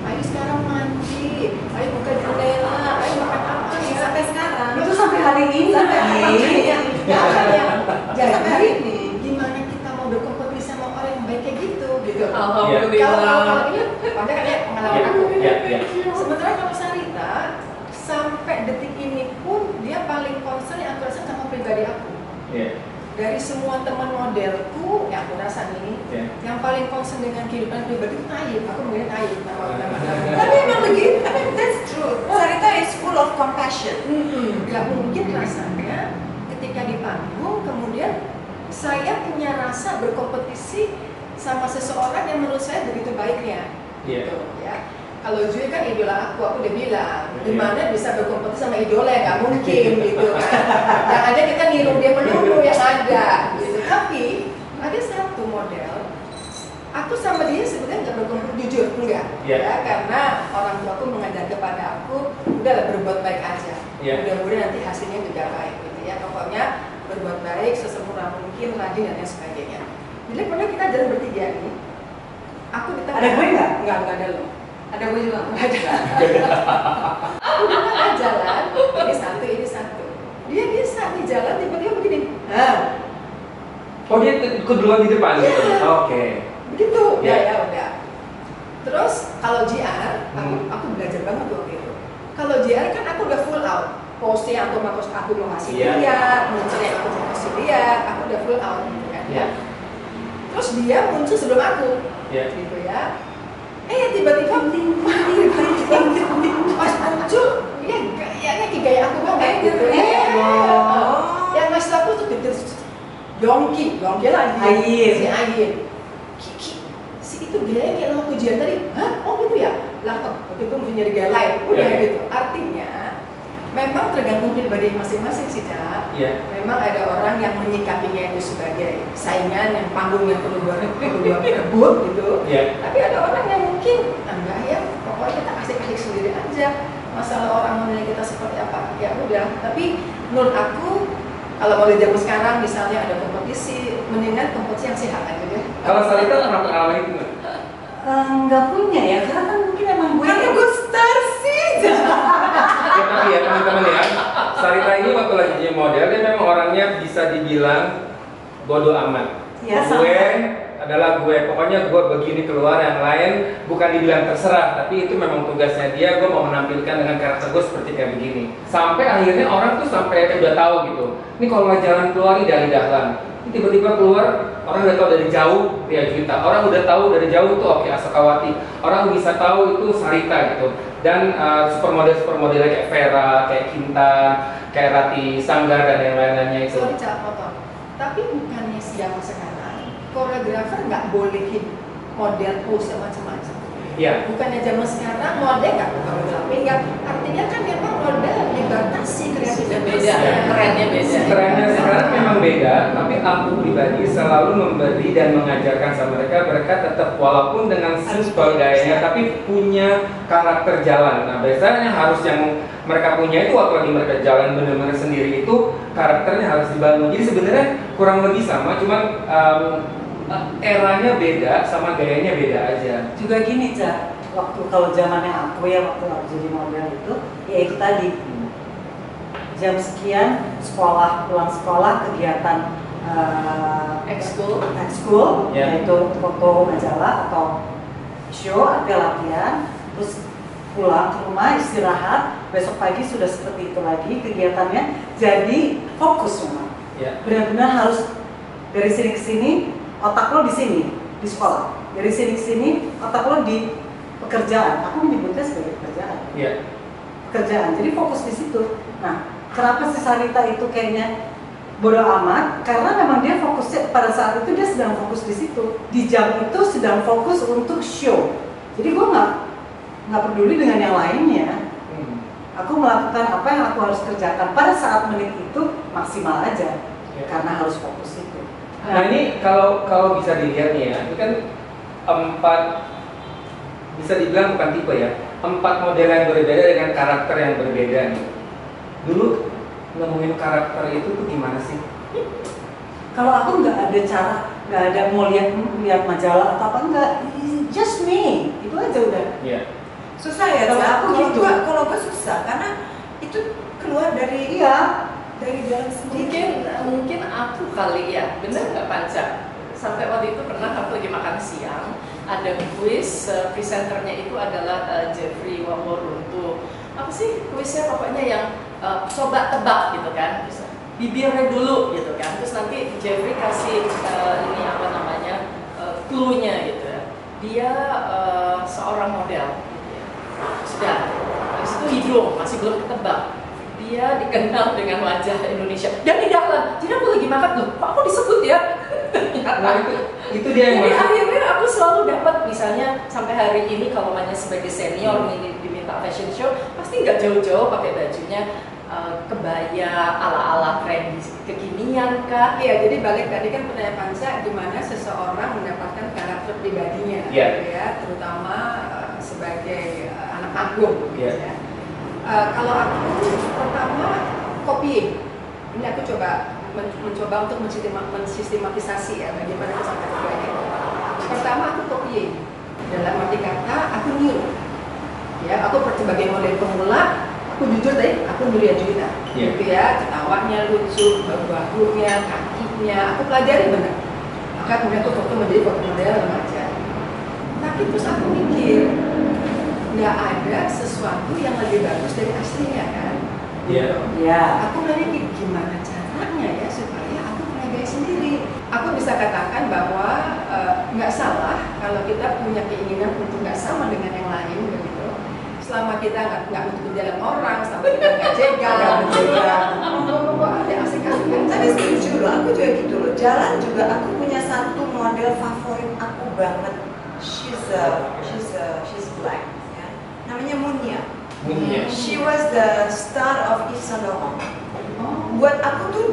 ayo sekarang mandi, ayo buka jendela, ayo makan apa ya. Sampai sekarang. Itu sampai hari ini. Sampai hari ini. Ya, dari semua teman modelku, ya aku rasa nih, yang paling concern dengan kehidupan pribadi itu Ayu. Aku mungkin Ayu nama. Tapi emang begitu, that's true. Sarita is full of compassion. Gak mungkin rasanya ketika di panggung, kemudian saya punya rasa berkompetisi sama seseorang yang menurut saya begitu baiknya. Gitu, ya. Kalau Joy kan idola aku udah bilang, gimana bisa berkompetisi sama idola yang nggak mungkin gitu kan. Yang ada kita niru dia melulu yang ada gitu. Tapi ada satu model, aku sama dia sebenarnya nggak berkompetisi, jujur enggak, ya, karena orang tua aku mengajar kepada aku, udahlah berbuat baik aja. Mudah-mudahan nanti hasilnya juga baik gitu ya. Pokoknya berbuat baik sesempurna mungkin, rajin dan lain sebagainya. Jadi pernah kita jalan bertiga nih, aku di tengah. Ada gue nggak? Nggak ada lo. Ada gue juga. Nggak ada. Aku di tengah jalan, ini satu. Dia bisa di jalan tiba-tiba begini. Oh dia keduluan di depan gitu? Oke. Begitu, ya udah. Terus kalau JR, aku belajar banget waktu itu. Kalau JR kan aku udah full out. Posnya aku mau kasih dia, munculnya aku mau kasih dia, aku udah full out gitu kan. Terus dia muncul sebelum aku, gitu ya. Tiba-tiba pas muncul, dia gayanya kayak gaya aku banget gitu. Yang ngasih aku tuh Yongki lagi, si Ayin. Kiki, si itu gayanya kayak lo ujian tadi. Oh gitu ya? Lah waktu itu mesti nyari gaya lain, udah gitu. Artinya memang tergantung pribadi masing-masing sih, Cak. Memang ada orang yang menyikapinya itu sebagai saingan yang panggung yang perlu rebut gitu. Tapi ada orang yang mungkin enggak ya, pokoknya kita kasih sendiri aja. Masalah orang menilai kita seperti apa, ya udah. Tapi menurut aku kalau mau zaman sekarang misalnya ada kompetisi, mendingan kompetisi yang sehat aja deh. Kalau Sarita pernah pengalaman itu nggak? Nggak punya ya, karena kan mungkin emang gue. Karena gue star sih. Tapi ya teman-teman ya, Sarita ini waktu lagi jadi model dia memang orangnya bisa dibilang bodoh amat. Gue adalah gue, pokoknya gue begini keluar, yang lain bukan dibilang terserah, tapi itu memang tugasnya dia. Gue mau menampilkan dengan karakter gue seperti kayak begini. Sampai akhirnya orang tuh sampai udah tahu gitu. Ini kalau jalan keluar dari Dahlan, tiba-tiba keluar orang udah tahu dari jauh Ria Juwita. Orang udah tahu dari jauh tuh Oki Asokawati. Orang bisa tahu itu Sarita gitu. Dan supermodel kayak Vera, kayak Kinta, kayak Rati Sanggar dan yang lain-lainnya itu. Sorry Cak, potong. Tapi bukannya siapa sekarang koreografer nggak bolehin model pose macam-macam. Bukannya zaman sekarang model nggak koreografi, nggak. Artinya kan memang model dibatasi kreativitas. Beda, trennya beda. Trennya sekarang memang beda, tapi aku pribadi selalu memberi dan mengajarkan sama mereka tetap walaupun dengan simple gayanya, tapi punya karakter jalan. Nah biasanya harus yang mereka punya itu waktu lagi mereka jalan benar-benar sendiri itu karakternya harus dibangun. Jadi sebenarnya kurang lebih sama, cuman eranya beda sama gayanya beda aja. Juga gini, Cak, waktu kalau zamannya aku ya, waktu aku jadi model itu, ya itu tadi jam sekian sekolah, pulang sekolah, kegiatan ekskul, yaitu foto majalah atau show atau latihan, terus pulang ke rumah istirahat, besok pagi sudah seperti itu lagi kegiatannya. Jadi fokus memang, benar-benar harus dari sini ke sini. Otak lo di sini, di sekolah. Dari sini ke sini, otak lo di pekerjaan. Aku menyebutnya sebagai pekerjaan. Pekerjaan. Jadi fokus di situ. Nah, kenapa si Sarita itu kayaknya bodoh amat? Karena memang dia fokusnya pada saat itu dia sedang fokus di situ. Di jam itu sedang fokus untuk show. Jadi gue nggak peduli dengan yang lainnya. Aku melakukan apa yang aku harus kerjakan pada saat menit itu maksimal aja. Karena harus fokus itu. Nah ini kalau bisa dilihat nih ya, ini kan 4, bisa dibilang bukan tipe ya, 4 model yang berbeda dengan karakter yang berbeda nih. Dulu nemuin karakter itu tuh gimana sih? Kalau aku nggak ada cara, nggak ada mau lihat majalah atau apa, enggak, just me, itu aja udah. Susah ya, kalau aku gitu. Kalau gue susah karena itu keluar dari dari dalam sendiri. Mungkin aku kali ya, bener nggak Panca? Sampai waktu itu pernah aku lagi makan siang, ada kuis, presenternya itu adalah Jeffrey Wamoruntu. Apa sih kuisnya? Pokoknya yang coba tebak gitu kan. bibirnya dulu gitu kan, terus nanti Jeffrey kasih ini apa namanya clue-nya gitu ya, dia seorang model gitu ya. Sudah, habis itu hidung masih belum ketebak, dia dikenal dengan wajah Indonesia dan di dalam, jadi aku lagi makan tuh, kok aku disebut ya. Nah, itu dia yang jadi maksud. akhirnya aku selalu dapat, misalnya sampai hari ini kalau banyak sebagai senior ini diminta fashion show, pasti nggak jauh-jauh pakai bajunya kebaya ala-ala tren kekinian kah? Iya, jadi balik tadi kan pertanyaan Panca, di mana seseorang mendapatkan karakter pribadinya, Iya. gitu ya, terutama sebagai anak panggung, gitu Iya. ya. Kalau aku pertama copying, ini aku coba mencoba untuk mensistematisasi ya bagaimana aku sampai kepada itu. Pertama aku copying, dalam arti kata aku niru, ya aku sebagai model pemula. Aku jujur tadi, aku niru Juwita, gitu ya, ketawanya lucu, bahu-bahunya, kakinya, aku pelajari benar. Maka kemudian aku foto menjadi foto model remaja. Tapi terus aku mikir, nggak ada sesuatu yang lebih bagus dari aslinya kan? Iya. Ya. Aku berpikir gimana caranya ya supaya aku punya gaya sendiri. Aku bisa katakan bahwa nggak salah kalau kita punya keinginan untuk nggak sama dengan yang lain begitu. Selama kita nggak menutup jalan orang, selama kita nggak jegal, ada asik-asik. Tapi setuju loh, aku juga gitu loh. Jalan juga aku punya satu model favorit aku banget. She's black. Ya. Namanya Munya. Munya. She was the star of Yves Saint Laurent. Buat aku tuh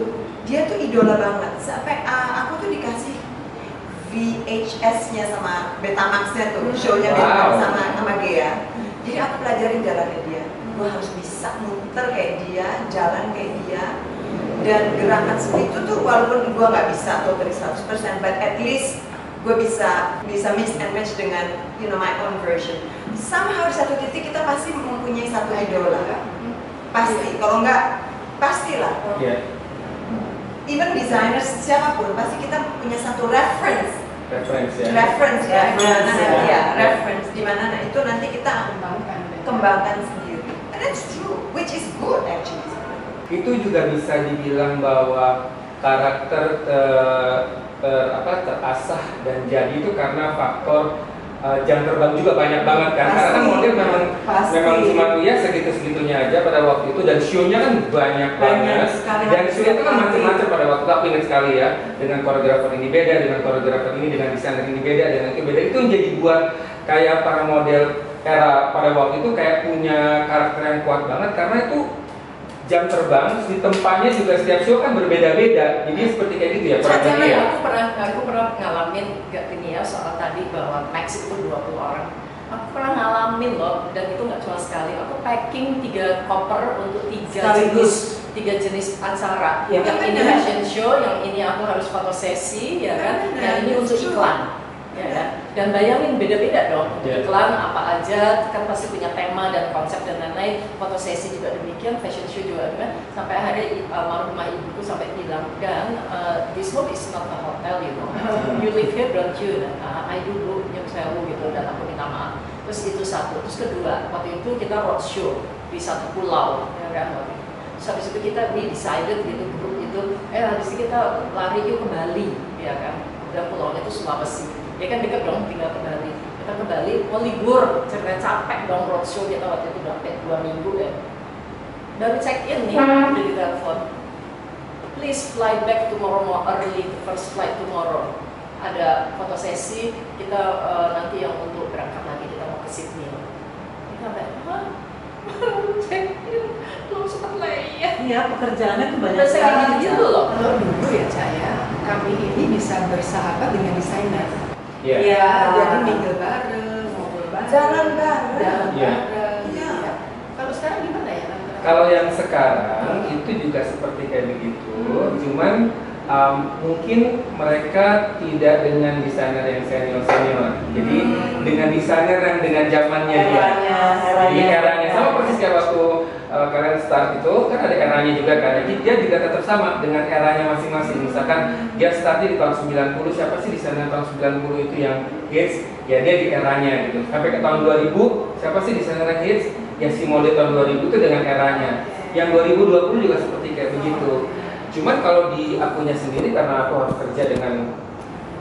dia tuh idola banget. Sampai aku tuh dikasih VHS-nya sama Betamax-nya tuh, show-nya Betamax sama Gea. Jadi aku pelajarin jalannya dia. Gue harus bisa muter kayak dia, jalan kayak dia, dan gerakan seperti itu tuh walaupun gue nggak bisa totally 100%, but at least gue bisa mix and match dengan my own version. Somehow di satu titik kita pasti mempunyai satu idola, pasti. Kalau nggak, pastilah. Iya. Even designers siapapun, pasti kita punya satu reference. Reference ya. Reference ya, Reference, ya. reference di mana itu nanti kita kembangkan sendiri. And that's true, which is good actually. Itu juga bisa dibilang bahwa karakter terasah dan jadi itu karena faktor jam terbang juga banyak banget kan. Karena kan model memang cuma ya segitu-segitunya aja pada waktu itu, dan show-nya kan banyak banget. Dan show itu kan macam-macam pada waktu itu. Aku ingat sekali ya, dengan koreografer ini beda, dengan koreografer ini, dengan desainer ini beda, dengan itu beda. Itu yang jadi buat kayak para model era pada waktu itu kayak punya karakter yang kuat banget, karena itu jam terbang, di tempatnya juga setiap show kan berbeda-beda. Jadi seperti kayak gitu ya. Aku pernah ngalamin gak ini ya soal tadi bahwa max itu 20 orang. Aku pernah ngalamin loh, dan itu nggak cuma sekali. Aku packing 3 koper untuk 3 jenis acara. Ya, yang ini fashion show, yang ini aku harus foto sesi, ya kan? Dan ini untuk iklan. Ya kan? Dan bayangin beda-beda dong. Iklan apa aja kan pasti punya tema dan konsep dan lain-lain. Foto sesi juga demikian, fashion show juga demikian. Sampai akhirnya almarhumah ibuku sampai bilang, dan this home is not a hotel, you know. You live here, don't you? I do bu, nyuruh sewu gitu, dan aku minta maaf. Terus itu satu. Terus kedua, waktu itu kita road show di satu pulau, ya kan? Terus habis itu kita decided gitu, grup itu, habis itu kita lari yuk ke Bali, ya kan? Dan pulaunya itu Sulawesi. Ya kan dekat dong, tinggal ke Bali. Kita ke Bali, mau libur, cerita capek dong roadshow kita waktu itu udah sampai 2 minggu ya. Dari check in nih, udah ditelepon. Please fly back tomorrow early, first flight tomorrow. Ada foto sesi, kita nanti yang untuk berangkat lagi, kita mau ke Sydney. Kita sampai, check in, belum sempat layar. Iya, pekerjaannya tuh banyak Dan saya gitu loh. Kalau dulu ya saya, kami ini bisa bersahabat dengan desainer. Iya. Iya. Jadi minggir bareng, ngobrol bareng, Jalan bareng. jalan Iya. bareng. Iya. Ya. Kalau sekarang gimana ya? Kalau yang sekarang itu juga seperti kayak begitu, cuman mungkin mereka tidak dengan desainer yang senior. Jadi dengan desainer yang dengan zamannya dia. Di eranya sama persis kayak waktu kalian start itu kan ada eranya juga kan. Jadi dia juga tetap sama dengan eranya masing-masing. Misalkan dia startnya di tahun 90, siapa sih desainer tahun 90 itu yang hits? Ya dia di eranya gitu. Sampai ke tahun 2000, siapa sih desainer yang hits? Ya si mode tahun 2000 itu dengan eranya. Yang 2020 juga seperti kayak begitu. Cuman kalau di akunya sendiri, karena aku harus kerja dengan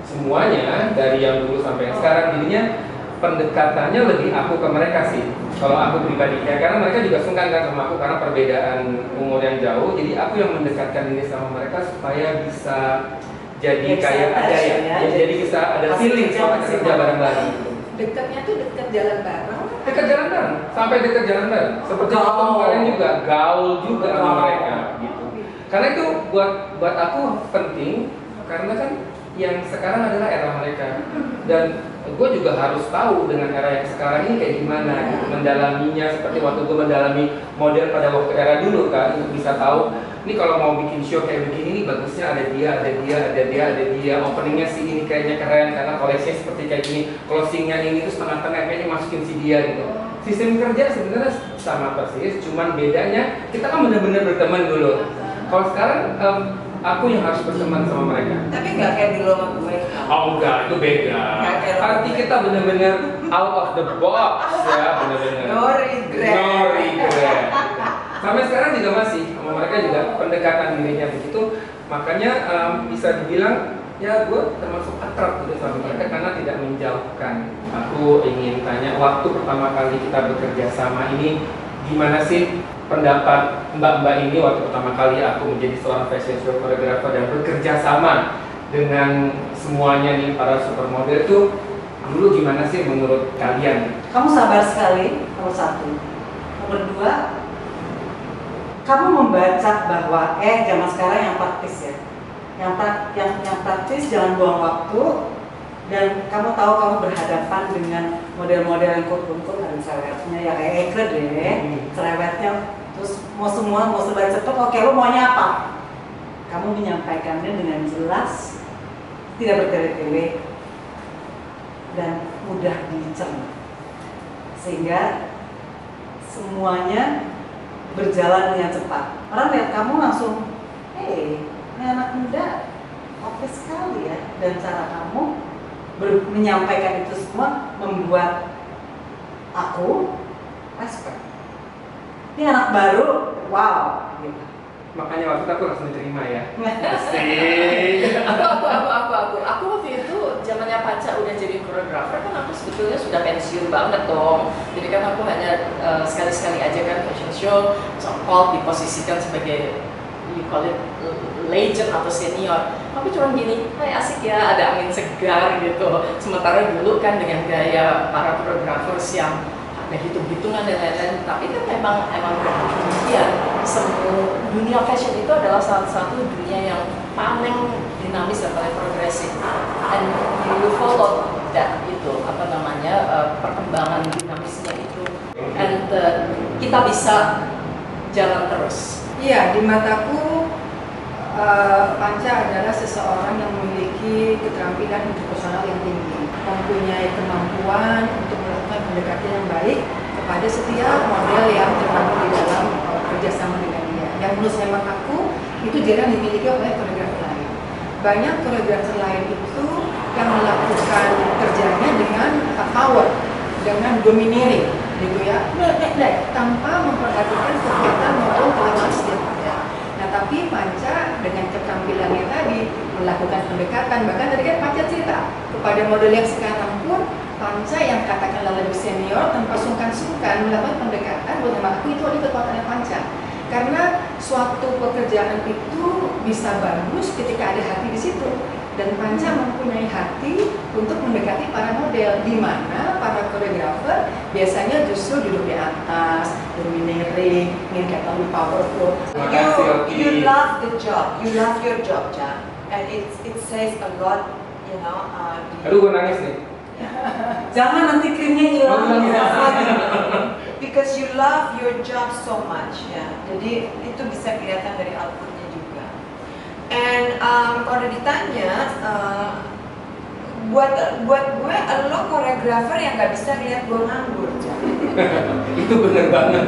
semuanya dari yang dulu sampai yang sekarang, jadinya pendekatannya lebih aku ke mereka sih. Kalau aku pribadi ya, karena mereka juga sungkan kan sama aku karena perbedaan umur yang jauh. Jadi aku yang mendekatkan diri sama mereka supaya bisa jadi kayak ada ya, jadi bisa ada feeling sama kerja bareng-bareng. Dekatnya tuh dekat jalan bareng. Dekat jalan bareng, sampai dekat jalan bareng. Seperti waktu kemarin juga gaul juga sama mereka gitu. Karena itu buat aku penting, karena kan yang sekarang adalah era mereka, dan gue juga harus tahu dengan era yang sekarang ini kayak gimana gitu, mendalaminya seperti waktu gue mendalami model pada waktu era dulu kan, untuk bisa tahu ini kalau mau bikin show kayak begini nih bagusnya ada dia, openingnya sih ini kayaknya keren karena koleksinya seperti kayak gini, closingnya ini terus tengah-tengah kayaknya masukin si dia gitu. Sistem kerja sebenarnya sama persis, cuman bedanya kita kan benar-benar berteman dulu. Kalau sekarang aku yang harus berteman sama mereka. Tapi nggak kayak dulu sama gue. Oh enggak, itu beda. Arti kita benar-benar out of the box ya, benar-benar. No regret. No regret. Sampai sekarang juga masih sama mereka juga pendekatan dirinya begitu. Makanya bisa dibilang ya gue termasuk akrab gitu sama mereka karena tidak menjauhkan. Aku ingin tanya, waktu pertama kali kita bekerja sama ini gimana sih pendapat mbak-mbak ini waktu pertama kali aku menjadi seorang fashion show choreographer dan bekerja sama dengan semuanya nih para supermodel itu dulu gimana sih menurut kalian? Kamu sabar sekali, nomor satu. Nomor dua, kamu membaca bahwa zaman sekarang yang praktis ya, yang praktis jangan buang waktu, dan kamu tahu kamu berhadapan dengan model-model yang kumpul dan cerewetnya ya Eke deh, cerewetnya terus mau serba cepet, oke lo maunya apa? Kamu menyampaikannya dengan jelas, tidak bertele-tele dan mudah dicerna, sehingga semuanya berjalan dengan cepat. Orang lihat kamu langsung, ini anak muda, oke sekali ya, dan cara kamu menyampaikan itu semua membuat aku respect. Ini anak baru, wow gitu. Makanya waktu itu aku langsung diterima ya. Asik. Aku waktu itu zamannya Panca udah jadi koreografer kan, aku sebetulnya sudah pensiun banget dong. Jadi kan aku hanya sekali-sekali aja kan fashion show, so-called diposisikan sebagai you call it legend atau senior. Tapi cuma gini, asik ya, ada angin segar gitu. Sementara dulu kan dengan gaya para koreografers yang ada hitung-hitungan dan lain-lain, tapi kan emang demikian. Semua dunia fashion itu adalah salah satu dunia yang paling dinamis dan paling progresif. And you follow that itu perkembangan dinamisnya itu. And kita bisa jalan terus. Iya, di mataku Panca adalah seseorang yang memiliki keterampilan interpersonal yang tinggi, mempunyai kemampuan untuk melakukan pendekatan yang baik kepada setiap model yang tergabung di dalam kerjasama dengan dia. Yang menurut hemat aku itu jarang dimiliki oleh koreografer lain. Banyak koreografer lain itu yang melakukan kerjanya dengan power, dengan domineering, gitu ya, tanpa memperhatikan kekuatan maupun kelemahan setiap model. Nah, tapi Panca dengan keterampilannya tadi melakukan pendekatan, bahkan tadi kan Panca cerita kepada model yang sekarang pun Panca yang katakanlah lebih senior tanpa sungkan-sungkan melakukan pendekatan. Buat aku itu ada kekuatannya Panca, karena suatu pekerjaan itu bisa bagus ketika ada hati di situ, dan Panca mempunyai hati untuk mendekati para model, di mana para koreografer biasanya justru duduk di atas, domineering, ingin kelihatan powerful. You love the job, you love your job, Jack, and it says a lot, you know. Aduh, gue nangis nih. Jangan nanti krimnya hilang. Because you love your job so much, ya. Jadi itu bisa kelihatan dari outputnya juga. And kalau ditanya, buat gue, lo koreografer yang nggak bisa lihat gue nganggur, Jack. Itu bener banget.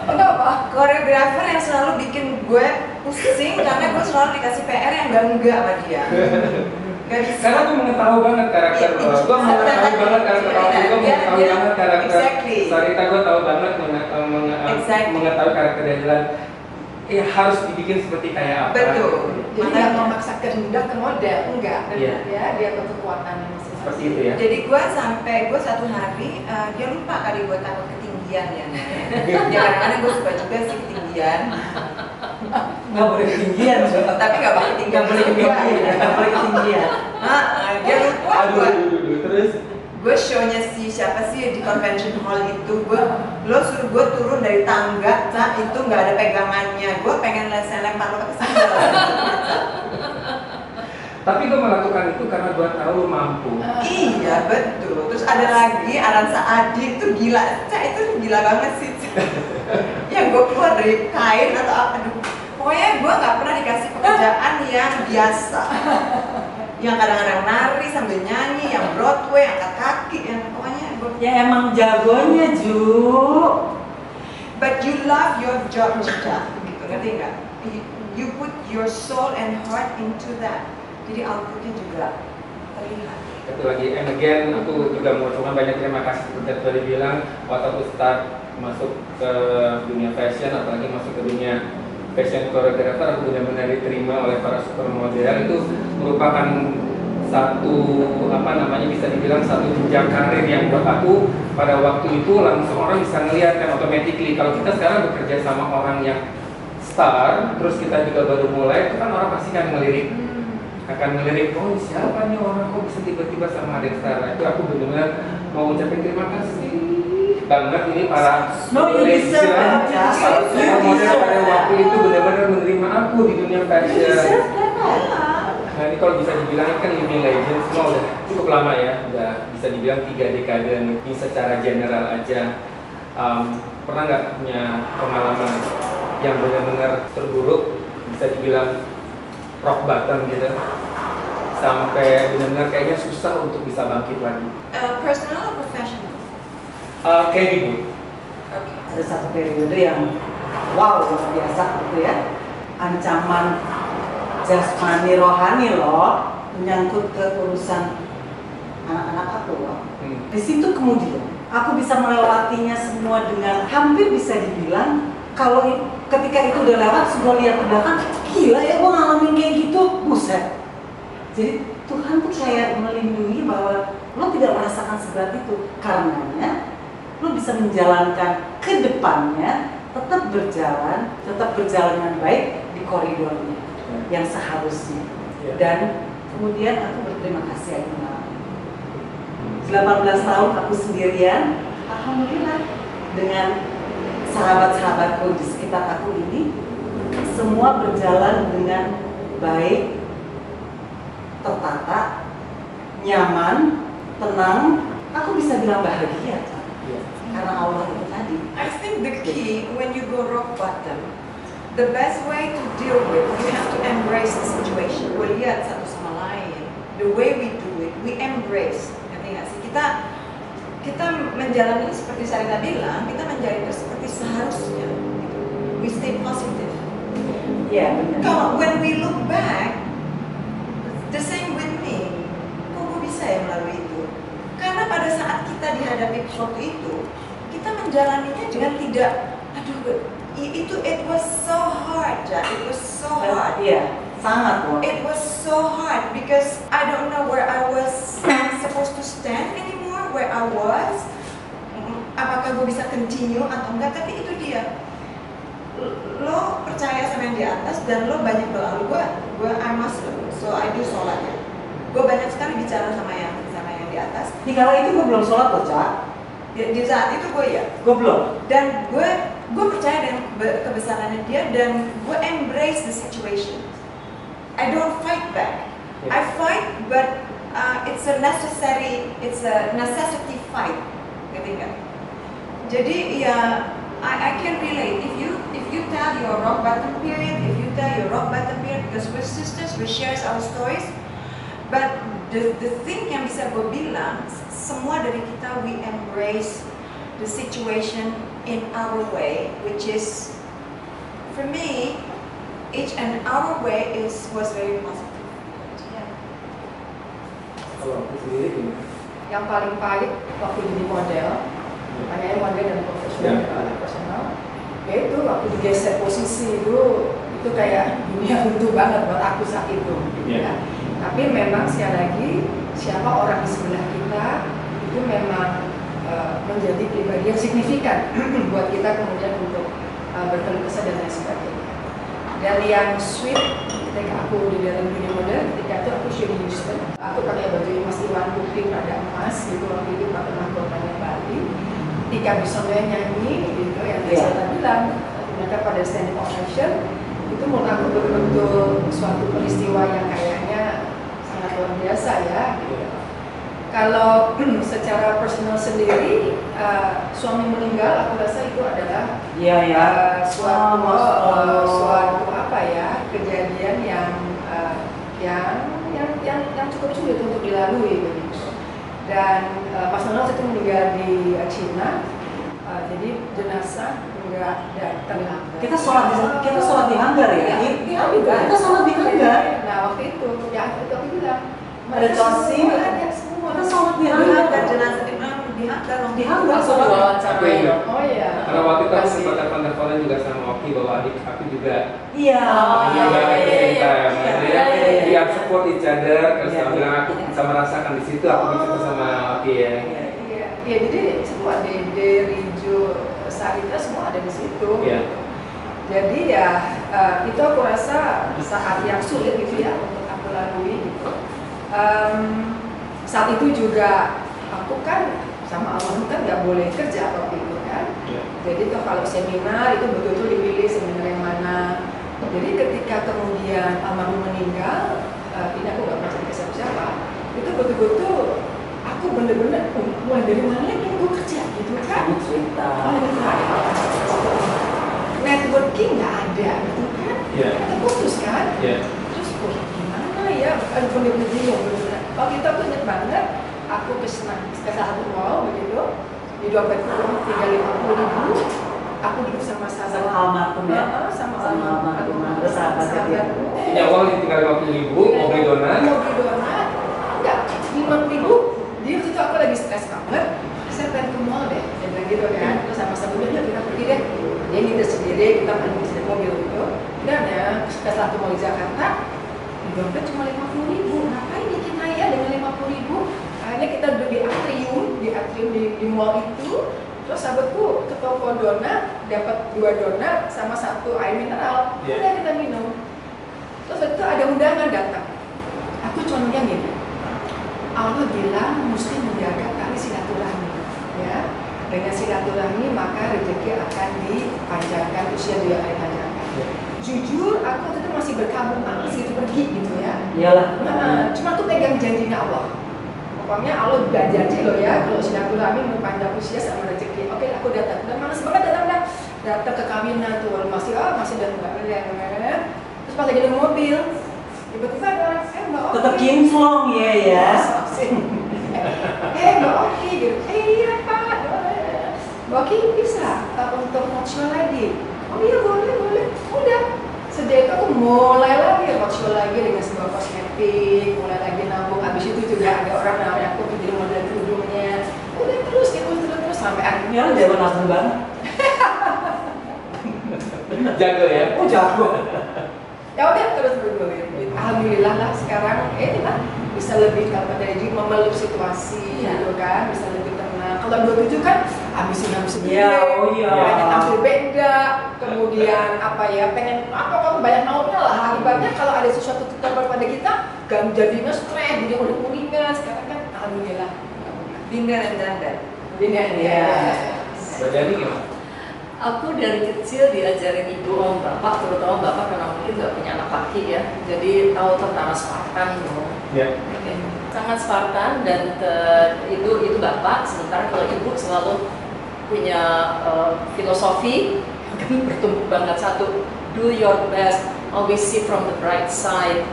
Kenapa? Koreografer yang selalu bikin gue pusing karena gue selalu dikasih PR yang enggak sama dia. Gak bisa. Karena gue mengetahui banget karakter lo, gue mengetahui banget karakter lo, gue mengetahui banget karakter Sarita, gue tahu banget mengetahui karakter Danilan. ya harus dibikin seperti kayak apa. Betul. Jadi nggak memaksa kehendak ke model, enggak. Iya. Ya, dia berkekuatannya masing-masing. Seperti itu ya. Jadi gue satu hari dia lupa kali gue takut ketinggian ya. Ya kadang-kadang gue suka juga sih ketinggian. Nggak boleh ketinggian, Tapi nggak boleh ketinggian. nggak boleh ketinggian, nggak boleh ketinggian. Dia lupa gue. Terus Gue show-nya siapa sih di convention hall itu, lo suruh gue turun dari tangga, itu nggak ada pegangannya. Gue pengen lempar lo ke sandal. tapi gue melakukan itu karena gue tahu lo mampu. Iya betul. Terus ada lagi Aransa Adi itu gila, itu gila banget sih. Yang gue keluar dari kain atau apa, aduh. Pokoknya gue nggak pernah dikasih pekerjaan yang biasa. Yang kadang-kadang nari sambil nyanyi, yang Broadway, angkat kaki, yang pokoknya gue. Ya emang jagonya Ju. But you love your job juga, gitu, ngerti nggak? You put your soul and heart into that. Jadi outputnya juga terlihat. Satu lagi, and again, aku juga mengucapkan banyak terima kasih seperti tadi bilang, waktu aku start masuk ke dunia fashion, apalagi masuk ke dunia fashion choreographer, aku benar-benar diterima oleh para supermodel. Itu merupakan satu bisa dibilang satu jenjang karir yang buat aku pada waktu itu langsung orang bisa ngelihat kan automatically. Kalau kita sekarang bekerja sama orang yang star, terus kita juga baru mulai, itu kan orang pasti akan ngelirik, oh siapa nih orang kok bisa tiba-tiba sama adik star. Itu aku benar-benar mau ucapin terima kasih banget ini para model pada waktu itu benar-benar menerima aku di dunia fashion. Nah ini kalau bisa dibilang kan living legend semua udah cukup lama ya, udah bisa dibilang 3 dekade. Ini secara general aja, pernah nggak punya pengalaman yang benar-benar terburuk, bisa dibilang rock bottom gitu, sampai benar-benar kayaknya susah untuk bisa bangkit lagi? Personal atau professional? Kayak gitu. Ada satu periode yang wow luar biasa gitu ya, ancaman jasmani rohani loh, menyangkut ke urusan anak-anak aku loh. Di situ kemudian aku bisa melewatinya semua dengan hampir bisa dibilang kalau ketika itu udah lewat, semua lihat ke belakang, gila ya gue ngalamin kayak gitu, buset. Jadi Tuhan tuh kayak melindungi bahwa lo tidak merasakan seberat itu, karenanya lo bisa menjalankan ke depannya, tetap berjalan dengan baik di koridornya yang seharusnya. Dan kemudian aku berterima kasih aja 18 tahun aku sendirian, alhamdulillah dengan sahabat-sahabatku di sekitar aku ini semua berjalan dengan baik, tertata, nyaman, tenang. Aku bisa bilang bahagia karena Allah itu tadi. I think the key when you go rock bottom, the best way to deal with, you have to embrace the situation. Gue lihat satu sama lain, the way we do it, we embrace. Ngerti nggak sih? Kita menjalani seperti Sarita bilang, kita menjalani seperti seharusnya. We stay positive. Iya benar. Kalau when we look back, the same with me. Kok gue bisa ya melalui itu? Karena pada saat kita dihadapi sesuatu itu, kita menjalaninya dengan tidak, aduh, it was so hard, Jack. It was so hard. Iya, sangat loh. It was so hard because I don't know where I was supposed to stand anymore, where I was. Apakah gue bisa continue atau enggak? Tapi itu dia. Lo percaya sama yang di atas dan lo banyak doa. Gue I'm Muslim, so I do sholat ya. Gue banyak sekali bicara sama yang di atas. Di kala itu gue belum sholat loh, Cak. Di saat itu gue ya. Gue belum. Dan gue percaya dengan kebesarannya dia dan gue embrace the situation. I don't fight back. I fight, but it's a necessity fight. Ngerti nggak? Jadi ya, I can relate. If you tell your rock bottom period, because we're sisters, we share our stories. But the thing yang bisa gue bilang, semua dari kita we embrace the situation in our way, which is, for me, each and our way was very positive. Kalau aku sendiri gimana? Yang paling pahit waktu jadi model, makanya model dan profesional, ya itu waktu digeser posisi itu kayak dunia runtuh banget buat aku saat itu gitu ya. Tapi memang sekali lagi siapa orang di sebelah kita itu memang menjadi pribadi yang signifikan buat kita kemudian untuk berkeluh kesah dan lain sebagainya. Dan yang sweet ketika aku di dalam dunia model, ketika itu aku show di Houston, aku pakai baju Mas Iwan Putri pada emas gitu, waktu itu pakai mahkotanya Bali. Ketika Bisonnya nyanyi gitu, yang saya bilang mereka pada standing ovation, itu menurut aku betul-betul suatu peristiwa yang kayaknya sangat luar biasa ya gitu. Kalau secara personal sendiri, suami meninggal, aku rasa itu adalah suatu apa ya, kejadian yang cukup sulit untuk dilalui begitu. Dan Mas Nonal itu meninggal di Cina, jadi jenazah enggak datang. Kita sholat di hanggar ya? Kita sholat di hanggar. Nah waktu itu, ya itu aku bilang, ada Josie, ada semua. Kita sholat di hanggar. Jenazah di mana? Di hanggar. Aku ingat. Oh iya. Karena waktu itu aku sempat telepon-teleponan juga sama Oki bahwa adik aku juga. Iya. We are support each other. Terus aku bilang aku bisa merasakan di situ. Aku bisa sama Oki ya. Iya, jadi semua Dede, Rijo, Sarita semua ada di situ. Iya. Jadi ya itu aku rasa saat yang sulit gitu ya untuk aku lalui gitu. Saat itu juga aku kan sama almarhum kan nggak boleh kerja waktu itu kan. Yeah. Jadi tuh kalau seminar itu betul-betul dipilih seminar yang mana. Jadi ketika kemudian almarhum meninggal, ini aku nggak percaya ke siapa-siapa. Itu betul-betul aku bener-bener mulai dari mana lagi gue kerja gitu kan. Networking nggak ada gitu kan. Kita putus kan. Terus gimana ya? Bener-bener bingung bener-bener. Waktu itu aku inget banget. Aku ke salah satu mall begitu, di dompetku Rp350.000. Aku duduk sama almarhum ya, sama almarhum ada sahabatnya. Punya uang tinggal 50.000, mau beli donat. Enggak, 5.000. Dia waktu itu aku lagi stres banget. Saya pengen ke mall deh, dia bilang gitu kan. Terus sama sahabatnya kita pergi deh. Dia ngintir sendiri, kita main di mobil gitu. Dan ya, ke satu mall di Jakarta, di dompet cuma 50.000. Ngapain ya kita ya dengan 50.000? Akhirnya kita duduk di atrium di mall itu. Terus sahabatku ke toko donat, dapat 2 donat sama 1 air mineral. Udah kita minum. Terus itu ada undangan datang. Aku cuma bilang gini, Allah bilang mesti menjaga tali silaturahmi, ya. Dengan silaturahmi maka rezeki akan dipanjangkan, usia juga akan dipanjangkan. Jujur, aku itu masih berkabung gitu pergi gitu ya. Iyalah. Cuma tuh pegang janjinya Allah. Pokoknya Allah udah janji loh ya, kalau silaturahmi mempanjang usia sama rezeki. Oke, aku datang. Dan malas banget datang ke kawinan tuh, masih dan enggak. Terus pas lagi di mobil, tiba-tiba ada orang, Mbak Oki. Tetap kinclong ya. Mbak Oki gitu. Iya Pak. Mbak Oki bisa untuk roadshow lagi. Oh iya boleh. Udah. Sejak itu aku mulai lagi roadshow lagi dengan sebuah kosmetik, mulai lagi nabung. Abis itu juga ada orang namanya aku jadi model kerudungnya. Udah terus sampai akhirnya Dia nabung banget. Jago ya? Oh jago. Ya udah terus bergulir. Alhamdulillah lah sekarang lah bisa lebih kalau dari memeluk situasi gitu kan, bisa lebih tenang. Kalau 27 kan habisin sendiri. Pengen tampil beda, kemudian pengen kalau banyak maunya lah. Akibatnya kalau ada sesuatu terbaru pada kita, gak jadinya stres, jadi uring-uringan. Sekarang kan alhamdulillah. Dinda dan Danda. Jadi gimana? Aku dari kecil diajarin ibu sama bapak, terutama bapak karena mungkin nggak punya anak laki ya, jadi tahu tentang Spartan gitu. Sangat Spartan dan itu bapak. Sementara kalau ibu selalu punya filosofi bertumbuh banget. Satu, do your best, always see from the bright side.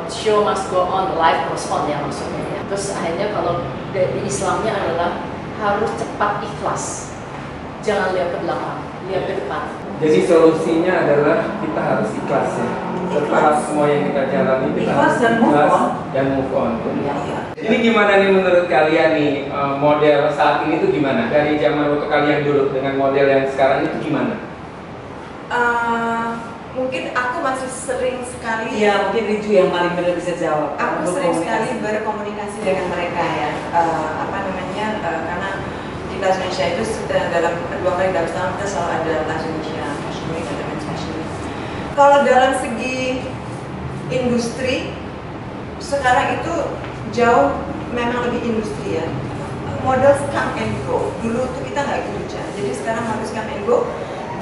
Show must go on, life goes on ya maksudnya ya. Terus akhirnya kalau di Islamnya adalah harus cepat ikhlas. Jangan lihat ke belakang, lihat ke depan. Jadi solusinya adalah kita harus ikhlas ya. Setelah semua yang kita jalani kita ikhlas harus dan move on. Ini gimana nih menurut kalian nih model saat ini tuh gimana? Dari zaman waktu kalian dulu dengan model yang sekarang itu gimana? Mungkin aku masih sering sekali. Iya, mungkin Riju yang paling benar bisa jawab. Aku sering sekali berkomunikasi dengan mereka ya. Karena di Kelas Indonesia itu sudah dalam 2 kali dalam setahun kita selalu ada Kelas Indonesia Fashion Week dan Men's Fashion Week. Kalau dalam segi industri sekarang itu jauh memang lebih industri ya. Model come and go. Dulu tuh kita nggak gitu aja. Jadi sekarang harus come and go.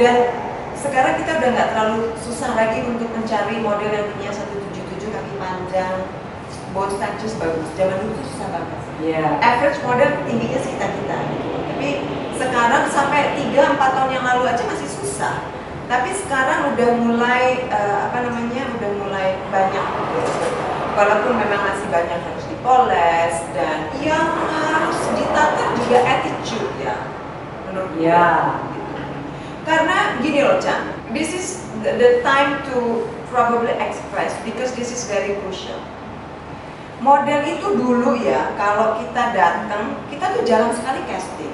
Dan sekarang kita udah nggak terlalu susah lagi untuk mencari model yang tingginya 177 kaki panjang, bold statues bagus. Zaman dulu tuh susah banget. Iya. Average model tingginya sekitar kita. Tapi sekarang sampai 3-4 tahun yang lalu aja masih susah. Tapi sekarang udah mulai udah mulai banyak. Walaupun memang masih banyak harus dipoles dan yang harus ditata juga attitude ya. Menurut Iya. Karena gini loh Chan, this is the time to probably express because this is very crucial. Model itu dulu ya, kalau kita datang, kita tuh jarang sekali casting.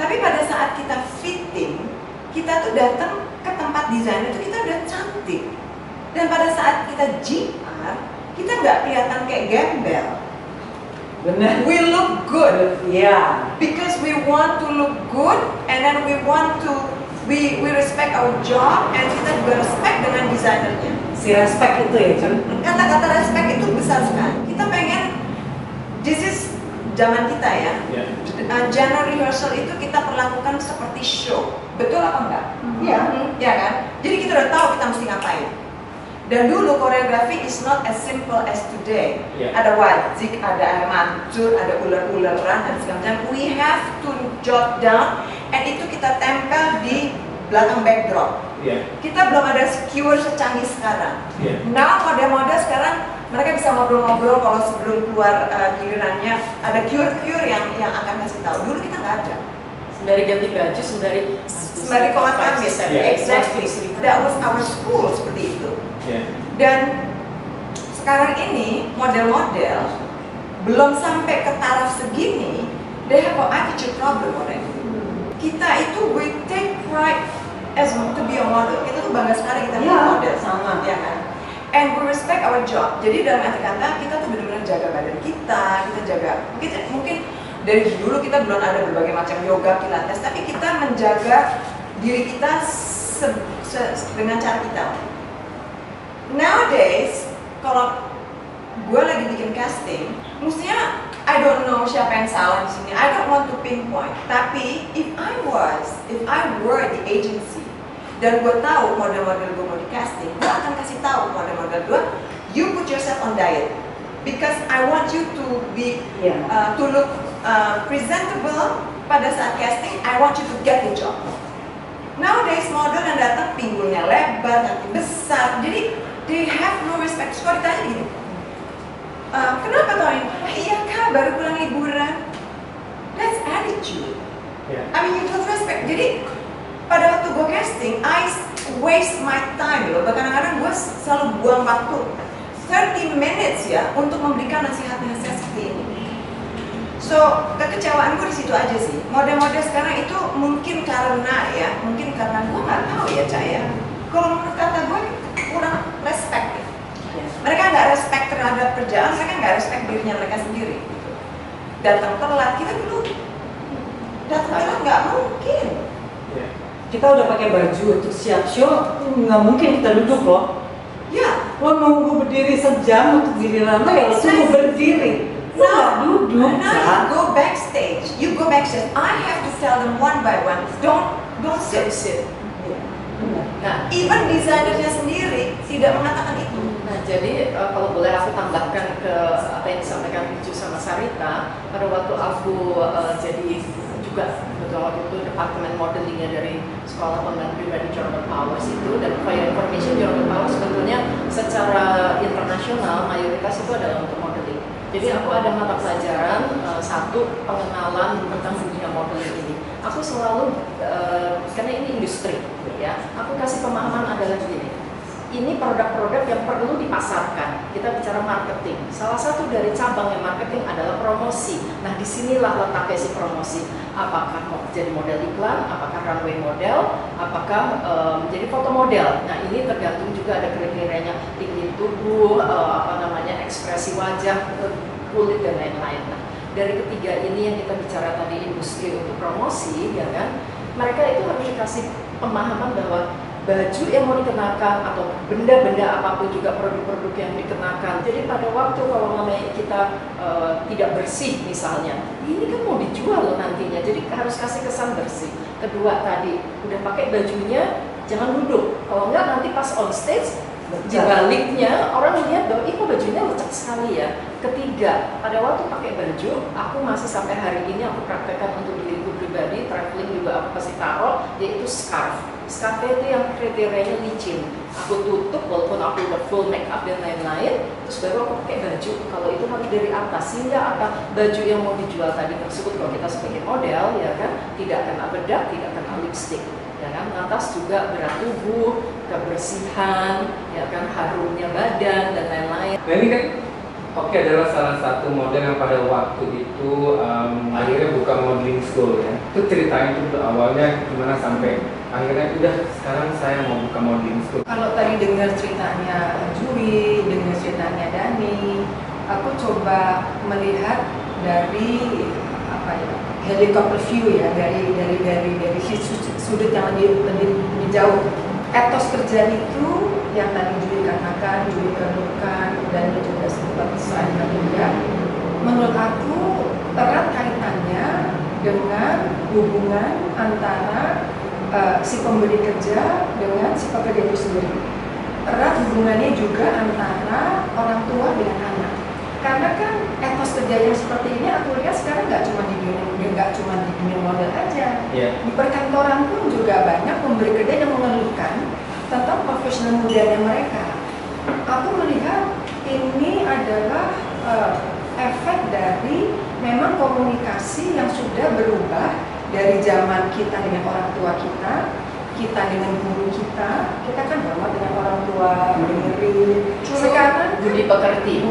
Tapi pada saat kita fitting, kita tuh datang ke tempat desain itu kita udah cantik. Dan pada saat kita GR, kita nggak kelihatan kayak gembel. Benar. We look good. Iya. Because we want to look good and then we want to we respect our job and kita juga respect dengan desainernya. Si respect itu ya, Jun. Kata-kata respect itu besar sekali. Kita pengen, this is zaman kita ya. General rehearsal itu kita perlakukan seperti show. Betul apa enggak? Iya. Ya kan? Jadi kita udah tahu kita mesti ngapain. Dan dulu koreografi is not as simple as today. Ada wajik, ada air mancur, ada ular-ularan dan segala macam. We have to jot down, and itu kita tempel di belakang backdrop. Kita belum ada skewer secanggih sekarang. Now model-model sekarang mereka bisa ngobrol-ngobrol kalau sebelum keluar gilirannya ada cure-cure yang akan kasih tahu. Dulu kita nggak ada. Sembari ganti baju, sembari komat kamis. Exactly. That was our school seperti itu. Dan sekarang ini model-model belum sampai ke taraf segini, they have an attitude problem already. Kita itu we take pride as to be a model. Kita tuh bangga sekali kita menjadi model, sama ya kan. And we respect our job. Jadi dalam arti kata kita tuh benar-benar jaga badan kita jaga. Mungkin dari dulu kita belum ada berbagai macam yoga, pilates, tapi kita menjaga diri kita dengan cara kita. Nowadays, kalau gue lagi bikin casting, mestinya I don't know siapa yang salah di sini. I don't want to pinpoint. Tapi if I were the agency dan gue tahu model-model gue mau di casting, gue akan kasih tahu model-model gue, you put yourself on diet because I want you to be to look presentable pada saat casting. I want you to get the job. Nowadays model yang datang pinggulnya lebar, kaki besar, jadi they have no respect. Kalau ditanya gini, kenapa tahun ini? Iya kak, baru pulang liburan. That's attitude. I mean you don't respect. Jadi pada waktu gue casting, I waste my time loh. Kadang-kadang gue selalu buang waktu 30 minutes ya untuk memberikan nasihat-nasihat seperti ini. So kekecewaan gue di situ aja sih. Model-model sekarang itu mungkin karena gue nggak tahu ya Caya. Kalau menurut kata gue kurang respect. Mereka nggak respect terhadap kerjaan, mereka nggak respect dirinya mereka sendiri. Datang telat, kita dulu datang telat nggak mungkin. Kita udah pakai baju untuk siap show, nggak mungkin kita duduk loh. Ya. Lo nunggu berdiri sejam untuk giliran lo, ya lo tunggu berdiri. Lo nggak duduk. Now you go backstage. I have to tell them one by one, don't sit. Nah, even desainernya sendiri tidak mengatakan itu. Nah, jadi kalau boleh aku tambahkan ke apa yang disampaikan Riju sama Sarita, pada waktu aku jadi juga betul waktu itu departemen modelingnya dari sekolah pembantu pribadi Jordan Powers itu, dan for your information Jordan Powers sebetulnya secara internasional mayoritas itu adalah untuk modeling. Jadi aku ada mata pelajaran satu pengenalan tentang dunia modeling ini. Aku selalu karena ini industri ya, aku kasih pemahaman adalah gini. ini produk-produk yang perlu dipasarkan. Kita bicara marketing. Salah satu dari cabangnya marketing adalah promosi. Nah, disinilah letaknya si promosi. Apakah mau jadi model iklan, apakah runway model, apakah menjadi foto model. Nah, ini tergantung juga ada kriterianya, tinggi tubuh, ekspresi wajah, kulit dan lain-lain. Nah, dari ketiga ini yang kita bicara tadi, industri untuk promosi, ya kan? Mereka itu harus dikasih pemahaman bahwa baju yang mau dikenakan atau benda-benda apapun juga produk-produk yang dikenakan. Jadi pada waktu kalau namanya kita tidak bersih misalnya, ini kan mau dijual loh nantinya. Jadi harus kasih kesan bersih. Kedua tadi, udah pakai bajunya jangan duduk. Kalau enggak nanti pas on stage di baliknya orang lihat bahwa kok bajunya lecek sekali ya. Ketiga, pada waktu pakai baju, aku masih sampai hari ini aku praktekkan untuk diriku pribadi, traveling juga aku pasti taruh, yaitu scarf. Scarf itu yang kriterianya licin. Aku tutup walaupun aku udah full make up dan lain-lain, terus baru aku pakai baju. Kalau itu harus dari atas, sehingga apa baju yang mau dijual tadi tersebut kalau kita sebagai model ya kan tidak kena bedak, tidak kena lipstick. Ya kan, atas juga berat tubuh, kebersihan, ya kan, harumnya badan dan lain-lain. Nah ini kan Oke adalah salah satu model yang pada waktu itu akhirnya buka modeling school ya. Itu ceritain tuh awalnya gimana sampai akhirnya udah sekarang saya mau buka modeling school. Kalau tadi dengar ceritanya Jui, dengar ceritanya Dani, aku coba melihat dari apa ya, helikopter view ya, dari sudut yang lebih jauh. Etos kerja itu yang tadi Jui katakan, Jui perlukan, dan juga sempat saya juga, menurut aku erat kaitannya dengan hubungan antara si pemberi kerja dengan si pekerja itu sendiri. Erat hubungannya juga antara orang tua dengan anak. Karena kan etos kerja yang seperti ini aku lihat sekarang nggak cuma di dunia model aja. Di perkantoran pun juga banyak pemberi kerja yang mengeluhkan tentang profesional mudanya mereka. Aku melihat ini adalah efek dari memang komunikasi yang sudah berubah dari zaman kita dengan orang tua kita dengan guru kita kan hormat dengan orang tua, dengerin. Sekarang budi pekerti.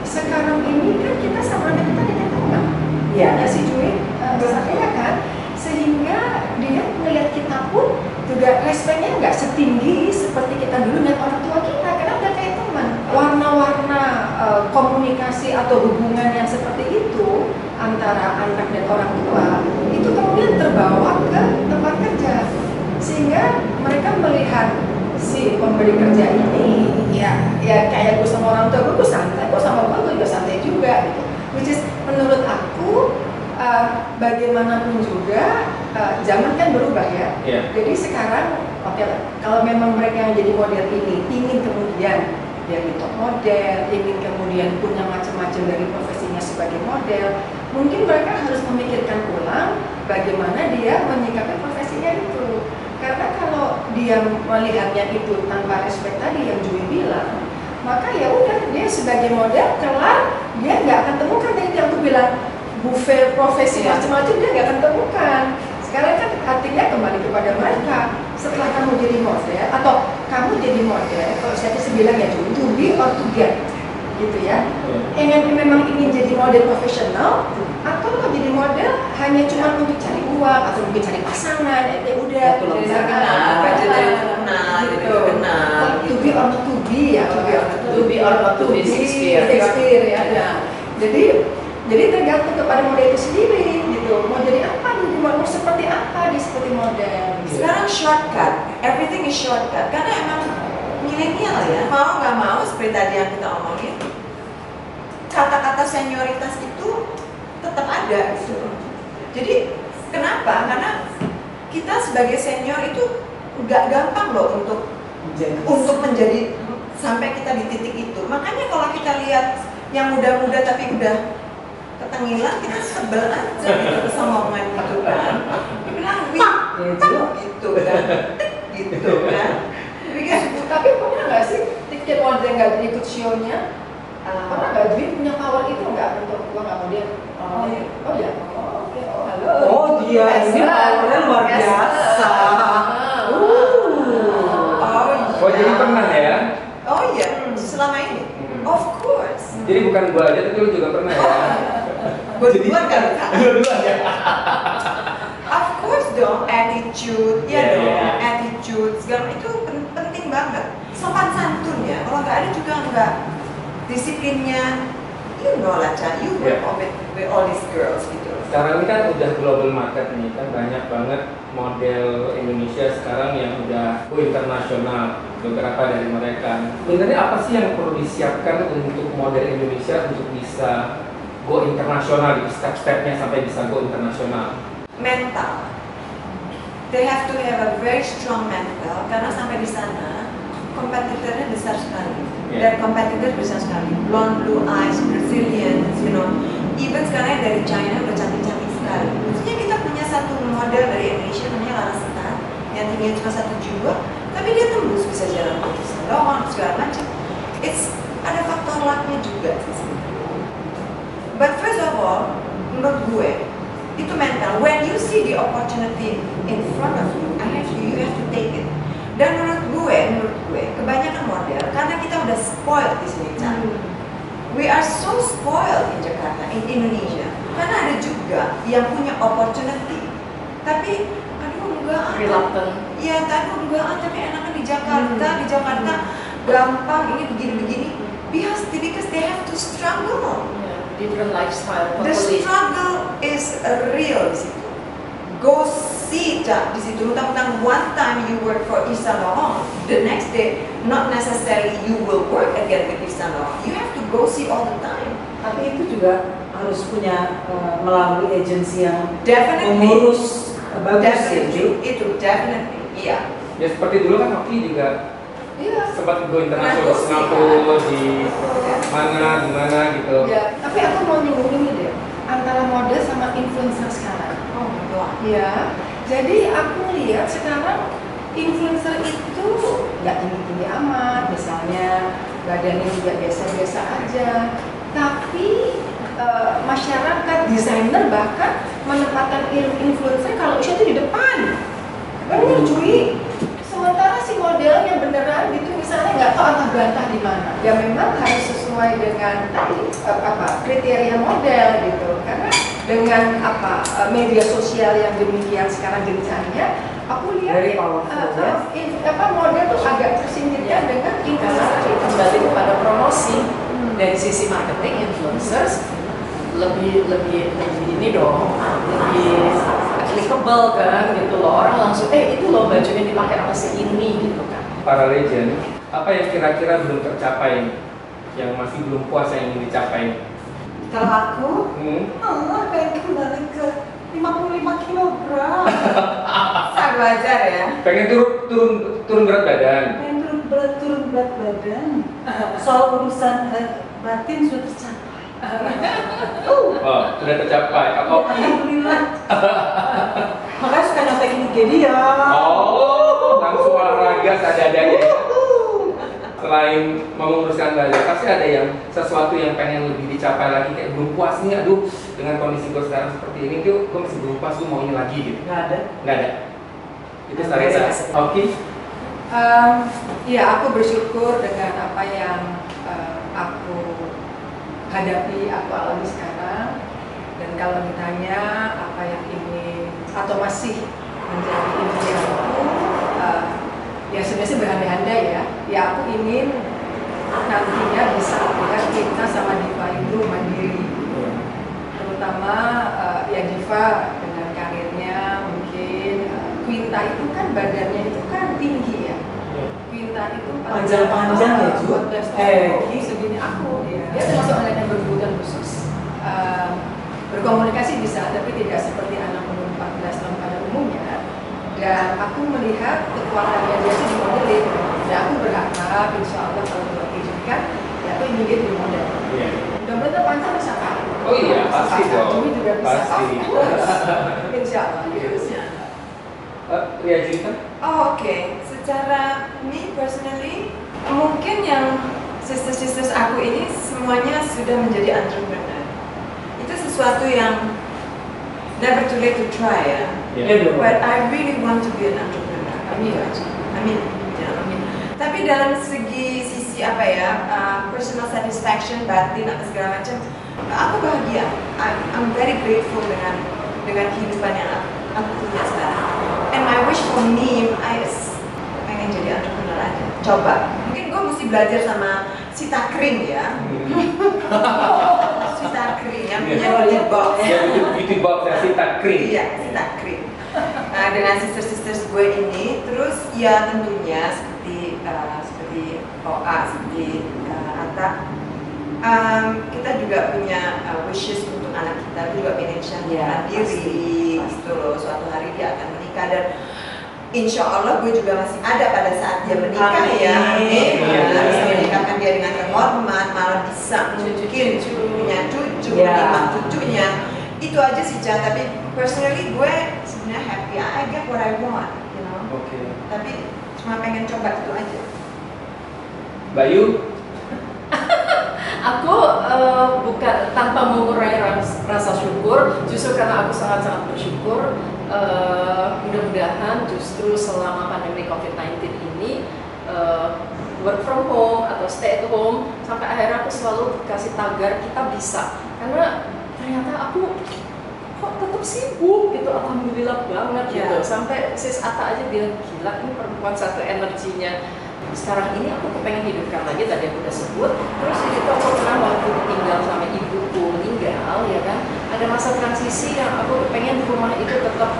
Sekarang ini kan kita sama anak kita dengan teman. Ya si Jui, ya kan? Sehingga dia melihat kita pun juga respeknya nggak setinggi seperti kita dulu dengan orang tua kita, karena udah kayak teman. Warna-warna komunikasi atau hubungan yang seperti itu antara anak dan orang tua itu kemudian terbawa ke tempat kerja, sehingga mereka melihat si pemberi kerja ini ya kayak gue sama orang tua gue santai, gue sama gue juga santai juga gitu. Which is menurut aku bagaimanapun juga zaman kan berubah ya. Jadi sekarang kalau memang mereka yang jadi model ini ingin kemudian jadi top model, ingin kemudian punya macam-macam dari profesinya sebagai model, mungkin mereka harus memikirkan ulang bagaimana dia menyikapi profesinya itu. Karena kalau dia melihatnya itu tanpa respect tadi yang Jui bilang, maka ya udah dia sebagai model kelar, dia nggak akan temukan tadi yang aku bilang buffet profesi macam-macam dia nggak akan temukan. Sekarang kan artinya kembali kepada mereka. Setelah kamu jadi model atau kamu jadi model, kalau saya bilang ya to be or to get, gitu ya. Memang ingin jadi model profesional atau mau jadi model hanya cuma untuk cari uang atau mungkin cari pasangan, ya udah. Jadi terkenal, gitu. To be or not to be ya. To be or not to be Shakespeare ya. Jadi tergantung kepada model itu sendiri gitu. Mau jadi apa nih? Mau seperti apa dia seperti model. Sekarang shortcut, everything is shortcut. Karena emang milenial ya, mau nggak mau seperti tadi yang kita omongin, kata-kata senioritas itu tetap ada gitu. Jadi kenapa? Karena kita sebagai senior itu nggak gampang loh untuk menjadi sampai kita di titik itu. Makanya kalau kita lihat yang muda-muda tapi udah ketengilan, kita sebel aja gitu sama omongan gitu kan. Dibilang gitu kan. Tapi pernah nggak sih tiket model nggak ikut show-nya? Pernah nggak Jui punya power itu nggak untuk gua nggak mau dia? Halo. Oh dia ini powernya luar biasa. Oh jadi pernah ya? bukan gua aja, tapi lu juga pernah ya. Gue duluan kan? Dua-dua ya. Of course dong, attitude, ya Yeah, dong, yeah. attitude segala itu penting banget. Sopan santun ya, kalau nggak ada juga nggak disiplinnya. You know lah, Cak, you work with all these girls gitu. Sekarang ini kan udah global market nih, kan banyak banget model Indonesia sekarang yang udah go internasional. Beberapa dari mereka. Sebenarnya apa sih yang perlu disiapkan untuk model Indonesia untuk bisa go internasional, gitu, step-stepnya sampai bisa go internasional? Mental. They have to have a very strong mental karena sampai di sana kompetitornya besar sekali. Dan kompetitor besar sekali. Blonde, blue eyes, Brazilians, you know. Even sekarang yang dari China udah cantik-cantik sekali. Maksudnya kita punya satu model dari Indonesia namanya Lara Setan yang tingginya cuma 1,2, tapi dia tembus bisa jalan kaki doang segala macam. It's ada faktor lucknya juga sih. But first of all, menurut gue itu mental. When you see the opportunity in front of you, you have to take it. Dan menurut gue, kebanyakan model karena kita udah spoiled di sini, Cak. We are so spoiled in Jakarta, in Indonesia. Karena ada juga yang punya opportunity, tapi aduh enggak. Reluctant. Iya, tapi enakan di Jakarta, gampang ini begini-begini. Because they have to struggle. Different lifestyle. The Totally. struggle is real di situ. Go see Cak di situ. Tentang one time you work for Yves Saint Laurent, the next day not necessarily you will work again with Yves Saint Laurent. You have to go see all the time. Tapi itu juga harus punya melalui agensi yang Definitely. mengurus bagus ya, Definitely. Itu definitely. Iya. Ya seperti dulu kan Oki juga Iya. sempat go internasional, Nah, Singapura di mana gitu. Ya, tapi aku mau nyinggung ini deh, antara model sama influencer sekarang. Oh my god. Ya, jadi aku lihat sekarang influencer itu nggak tinggi-tinggi amat, misalnya badannya juga biasa-biasa aja, tapi masyarakat desainer bahkan menempatkan influencer kalau Isya itu di depan, bener cuy. Sementara si model yang beneran gitu misalnya nggak tahu antah bantah di mana. Ya memang harus sesuai dengan kriteria model gitu, karena dengan media sosial yang demikian sekarang gencarnya, aku lihat Very powerful, model tuh agak tersingkirkan dengan influencer itu. Kembali kepada promosi dari sisi marketing influencers lebih ini dong, lebih applicable kan gitu loh, orang langsung itu loh bajunya dipakai sama si ini gitu kan. Para legend, apa yang kira-kira belum tercapai, yang masih belum puas yang ingin dicapai? Kalau aku, pengen kembali ke 55 kilogram. Sangat wajar ya. Pengen turun berat badan. Pengen turun berat badan. Soal urusan batin sudah tercapai. Oh, sudah tercapai. Alhamdulillah. Makanya suka nyontekin IG dia. Oh, langsung olahraga seadanya. Selain menguruskan badan, pasti ada yang sesuatu yang pengen lebih dicapai lagi, kayak belum puas nih, aduh dengan kondisi gue sekarang seperti ini, gue masih belum puas, gue mau ini lagi gitu. Nggak ada. Nggak ada. Itu Sarita. Oke. Ya, aku bersyukur dengan apa yang aku hadapi, aku alami sekarang. Dan kalau ditanya apa yang ingin atau masih menjadi impianku, ya sebenarnya berandai-andai ya. Ya aku ingin nantinya bisa lihat kita sama Diva itu mandiri. Terutama ya Diva dengan karirnya mungkin Quinta itu kan badannya itu kan tinggi ya. Quinta itu Panjang-panjang ya, Ju? 14 tahun segini aku dia termasuk anak yang berkebutuhan khusus. Berkomunikasi bisa, tapi tidak seperti anak umur 14 tahun pada umumnya. Dan aku melihat kekuatannya dia itu di modeling. Dan aku berharap, insya Allah kalau Tuhan izinkan, ya aku ingin dia di model. Iya. Mudah-mudahan panjang bisa kan? Oh iya, pasti dong. Ini juga bisa. Pasti. Insya Allah. Ria Cinta? Oh, oke. Secara me personally, mungkin yang sisters aku ini semuanya sudah menjadi entrepreneur. Itu sesuatu yang never too late to try ya. Yeah. But I really want to be an entrepreneur. Amin. Amin. Ya, amin. Tapi dalam segi sisi sisi apa ya, personal satisfaction, batin atau segala macam, aku bahagia. I'm very grateful dengan kehidupan yang aku punya sekarang. And my wish for me, pengen jadi entrepreneur aja. Coba. Mungkin gue mesti belajar sama Sita Kring ya. Sita Kring yang punya beauty box. Ya, beauty box ya, Sita Kring. Iya, Sita Kring. Dengan sisters gue ini, terus ya tentunya seperti OA, seperti Atta, kita juga punya wishes untuk anak kita, juga pengen syahadat diri, gitu loh. Suatu hari dia akan menikah dan insya Allah gue juga masih ada pada saat dia menikah ya. Amin. Bisa menikahkan dia dengan terhormat, malah bisa mungkin punya cucu, menikah cucunya. Itu aja sih, Cah. Tapi personally gue sebenarnya happy. I get what I want, you know. Tapi cuma pengen coba itu aja. Bayu? Aku bukan tanpa mengurangi rasa syukur, justru karena aku sangat-sangat bersyukur. Mudah-mudahan justru selama pandemi COVID-19 ini work from home atau stay at home, sampai akhirnya aku selalu kasih tagar kita bisa, karena ternyata aku kok tetap sibuk gitu, alhamdulillah banget gitu. Sampai sis Atta aja bilang, gila ini perempuan satu energinya. Sekarang ini aku kepengen hidupkan lagi, tadi aku udah sebut. Terus itu aku pernah waktu tinggal sama ibuku meninggal, ya kan, ada masa transisi yang aku kepengen di rumah itu tetap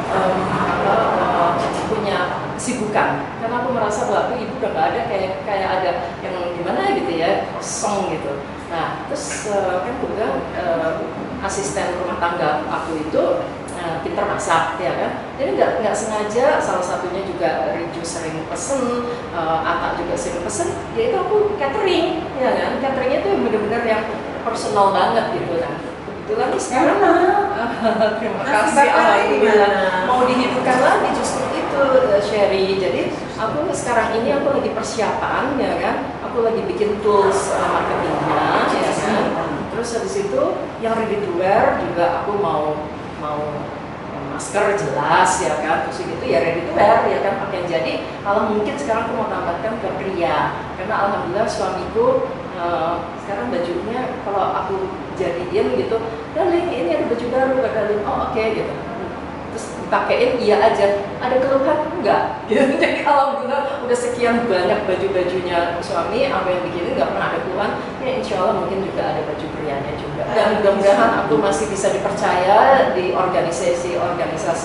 punya kesibukan, karena aku merasa bahwa ibu udah gak ada, kayak ada yang gimana gitu ya, kosong gitu. Nah terus kan kebetulan asisten rumah tangga aku itu pintar masak, ya kan. Jadi nggak sengaja, salah satunya juga Riju sering pesen, Atta juga sering pesen, yaitu aku catering, ya kan. Cateringnya tuh bener-bener yang personal banget gitu kan. Kebetulan nih sekarang, terima kasih, alhamdulillah mau dihidupkan lagi justru itu, Sherry. Jadi aku sekarang ini aku lagi persiapan, ya kan. Aku lagi bikin tools marketingnya, ya kan. Terus habis itu yang ready to wear juga aku mau masker jelas, ya kan, terus gitu ya ready to wear, ya kan, pakai. Jadi kalau mungkin sekarang aku mau tambahkan ke pria, karena alhamdulillah suamiku sekarang bajunya kalau aku jadiin gitu, darling ini ada baju baru, darling, oh oke, gitu. Terus dipakein iya aja, ada keluhan enggak gitu. Jadi alhamdulillah udah sekian banyak baju-bajunya suami, apa yang bikin nggak pernah ada keluhan, ya insya Allah mungkin juga ada baju prianya juga. Dan mudah-mudahan aku masih bisa dipercaya di organisasi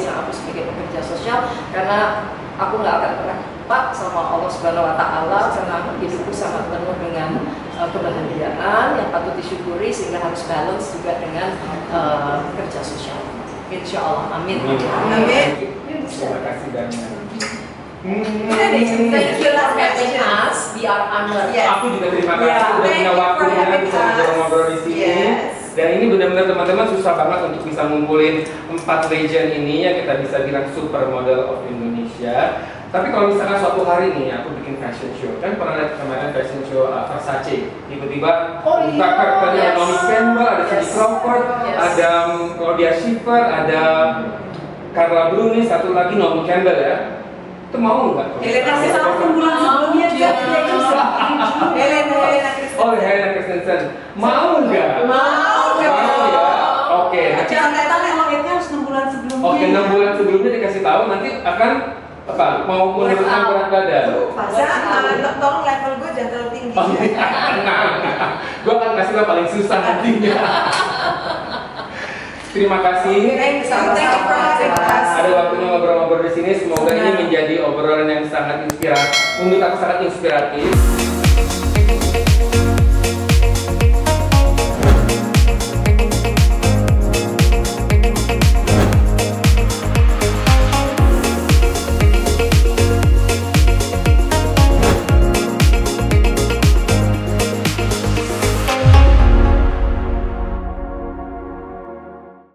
yang aku sebagai pekerja sosial, karena aku nggak akan pernah lupa sama Allah Subhanahu Wa Taala, karena hidupku sangat penuh dengan kebahagiaan yang patut disyukuri, sehingga harus balance juga dengan kerja sosial. Insya Allah, amin. Amin. Terima kasih banyak. Thank you for having us. We are honored. Aku juga terima kasih udah punya waktunya bisa ngobrol di sini. Dan ini benar-benar teman-teman susah banget untuk bisa ngumpulin 4 legend ini yang kita bisa bilang supermodel of Indonesia. Tapi kalau misalkan suatu hari nih aku bikin fashion show, kan pernah lihat kemarin fashion show Versace, tiba-tiba buka curtain Naomi Campbell, ada Cindy Crawford, ada Claudia Schiffer, ada Carla Bruni, satu lagi Naomi Campbell ya. Itu mau nggak? Helena Christensen bulan sebelumnya dia Helena Christensen. Oh, Helena Christensen. Mau nggak? Mau ya. Oke. Jangan datang eloknya harus 6 bulan sebelumnya. Oke, 6 bulan sebelumnya dikasih tahu, nanti akan apa? Mau menurunkan berat badan. Tolong level gue jangan terlalu tinggi. Gue akan kasih lo paling susah nantinya. Terima kasih. Thank you for having us. Ada waktunya ngobrol-ngobrol di sini. Semoga ini menjadi obrolan yang sangat inspiratif. Menurut aku sangat inspiratif.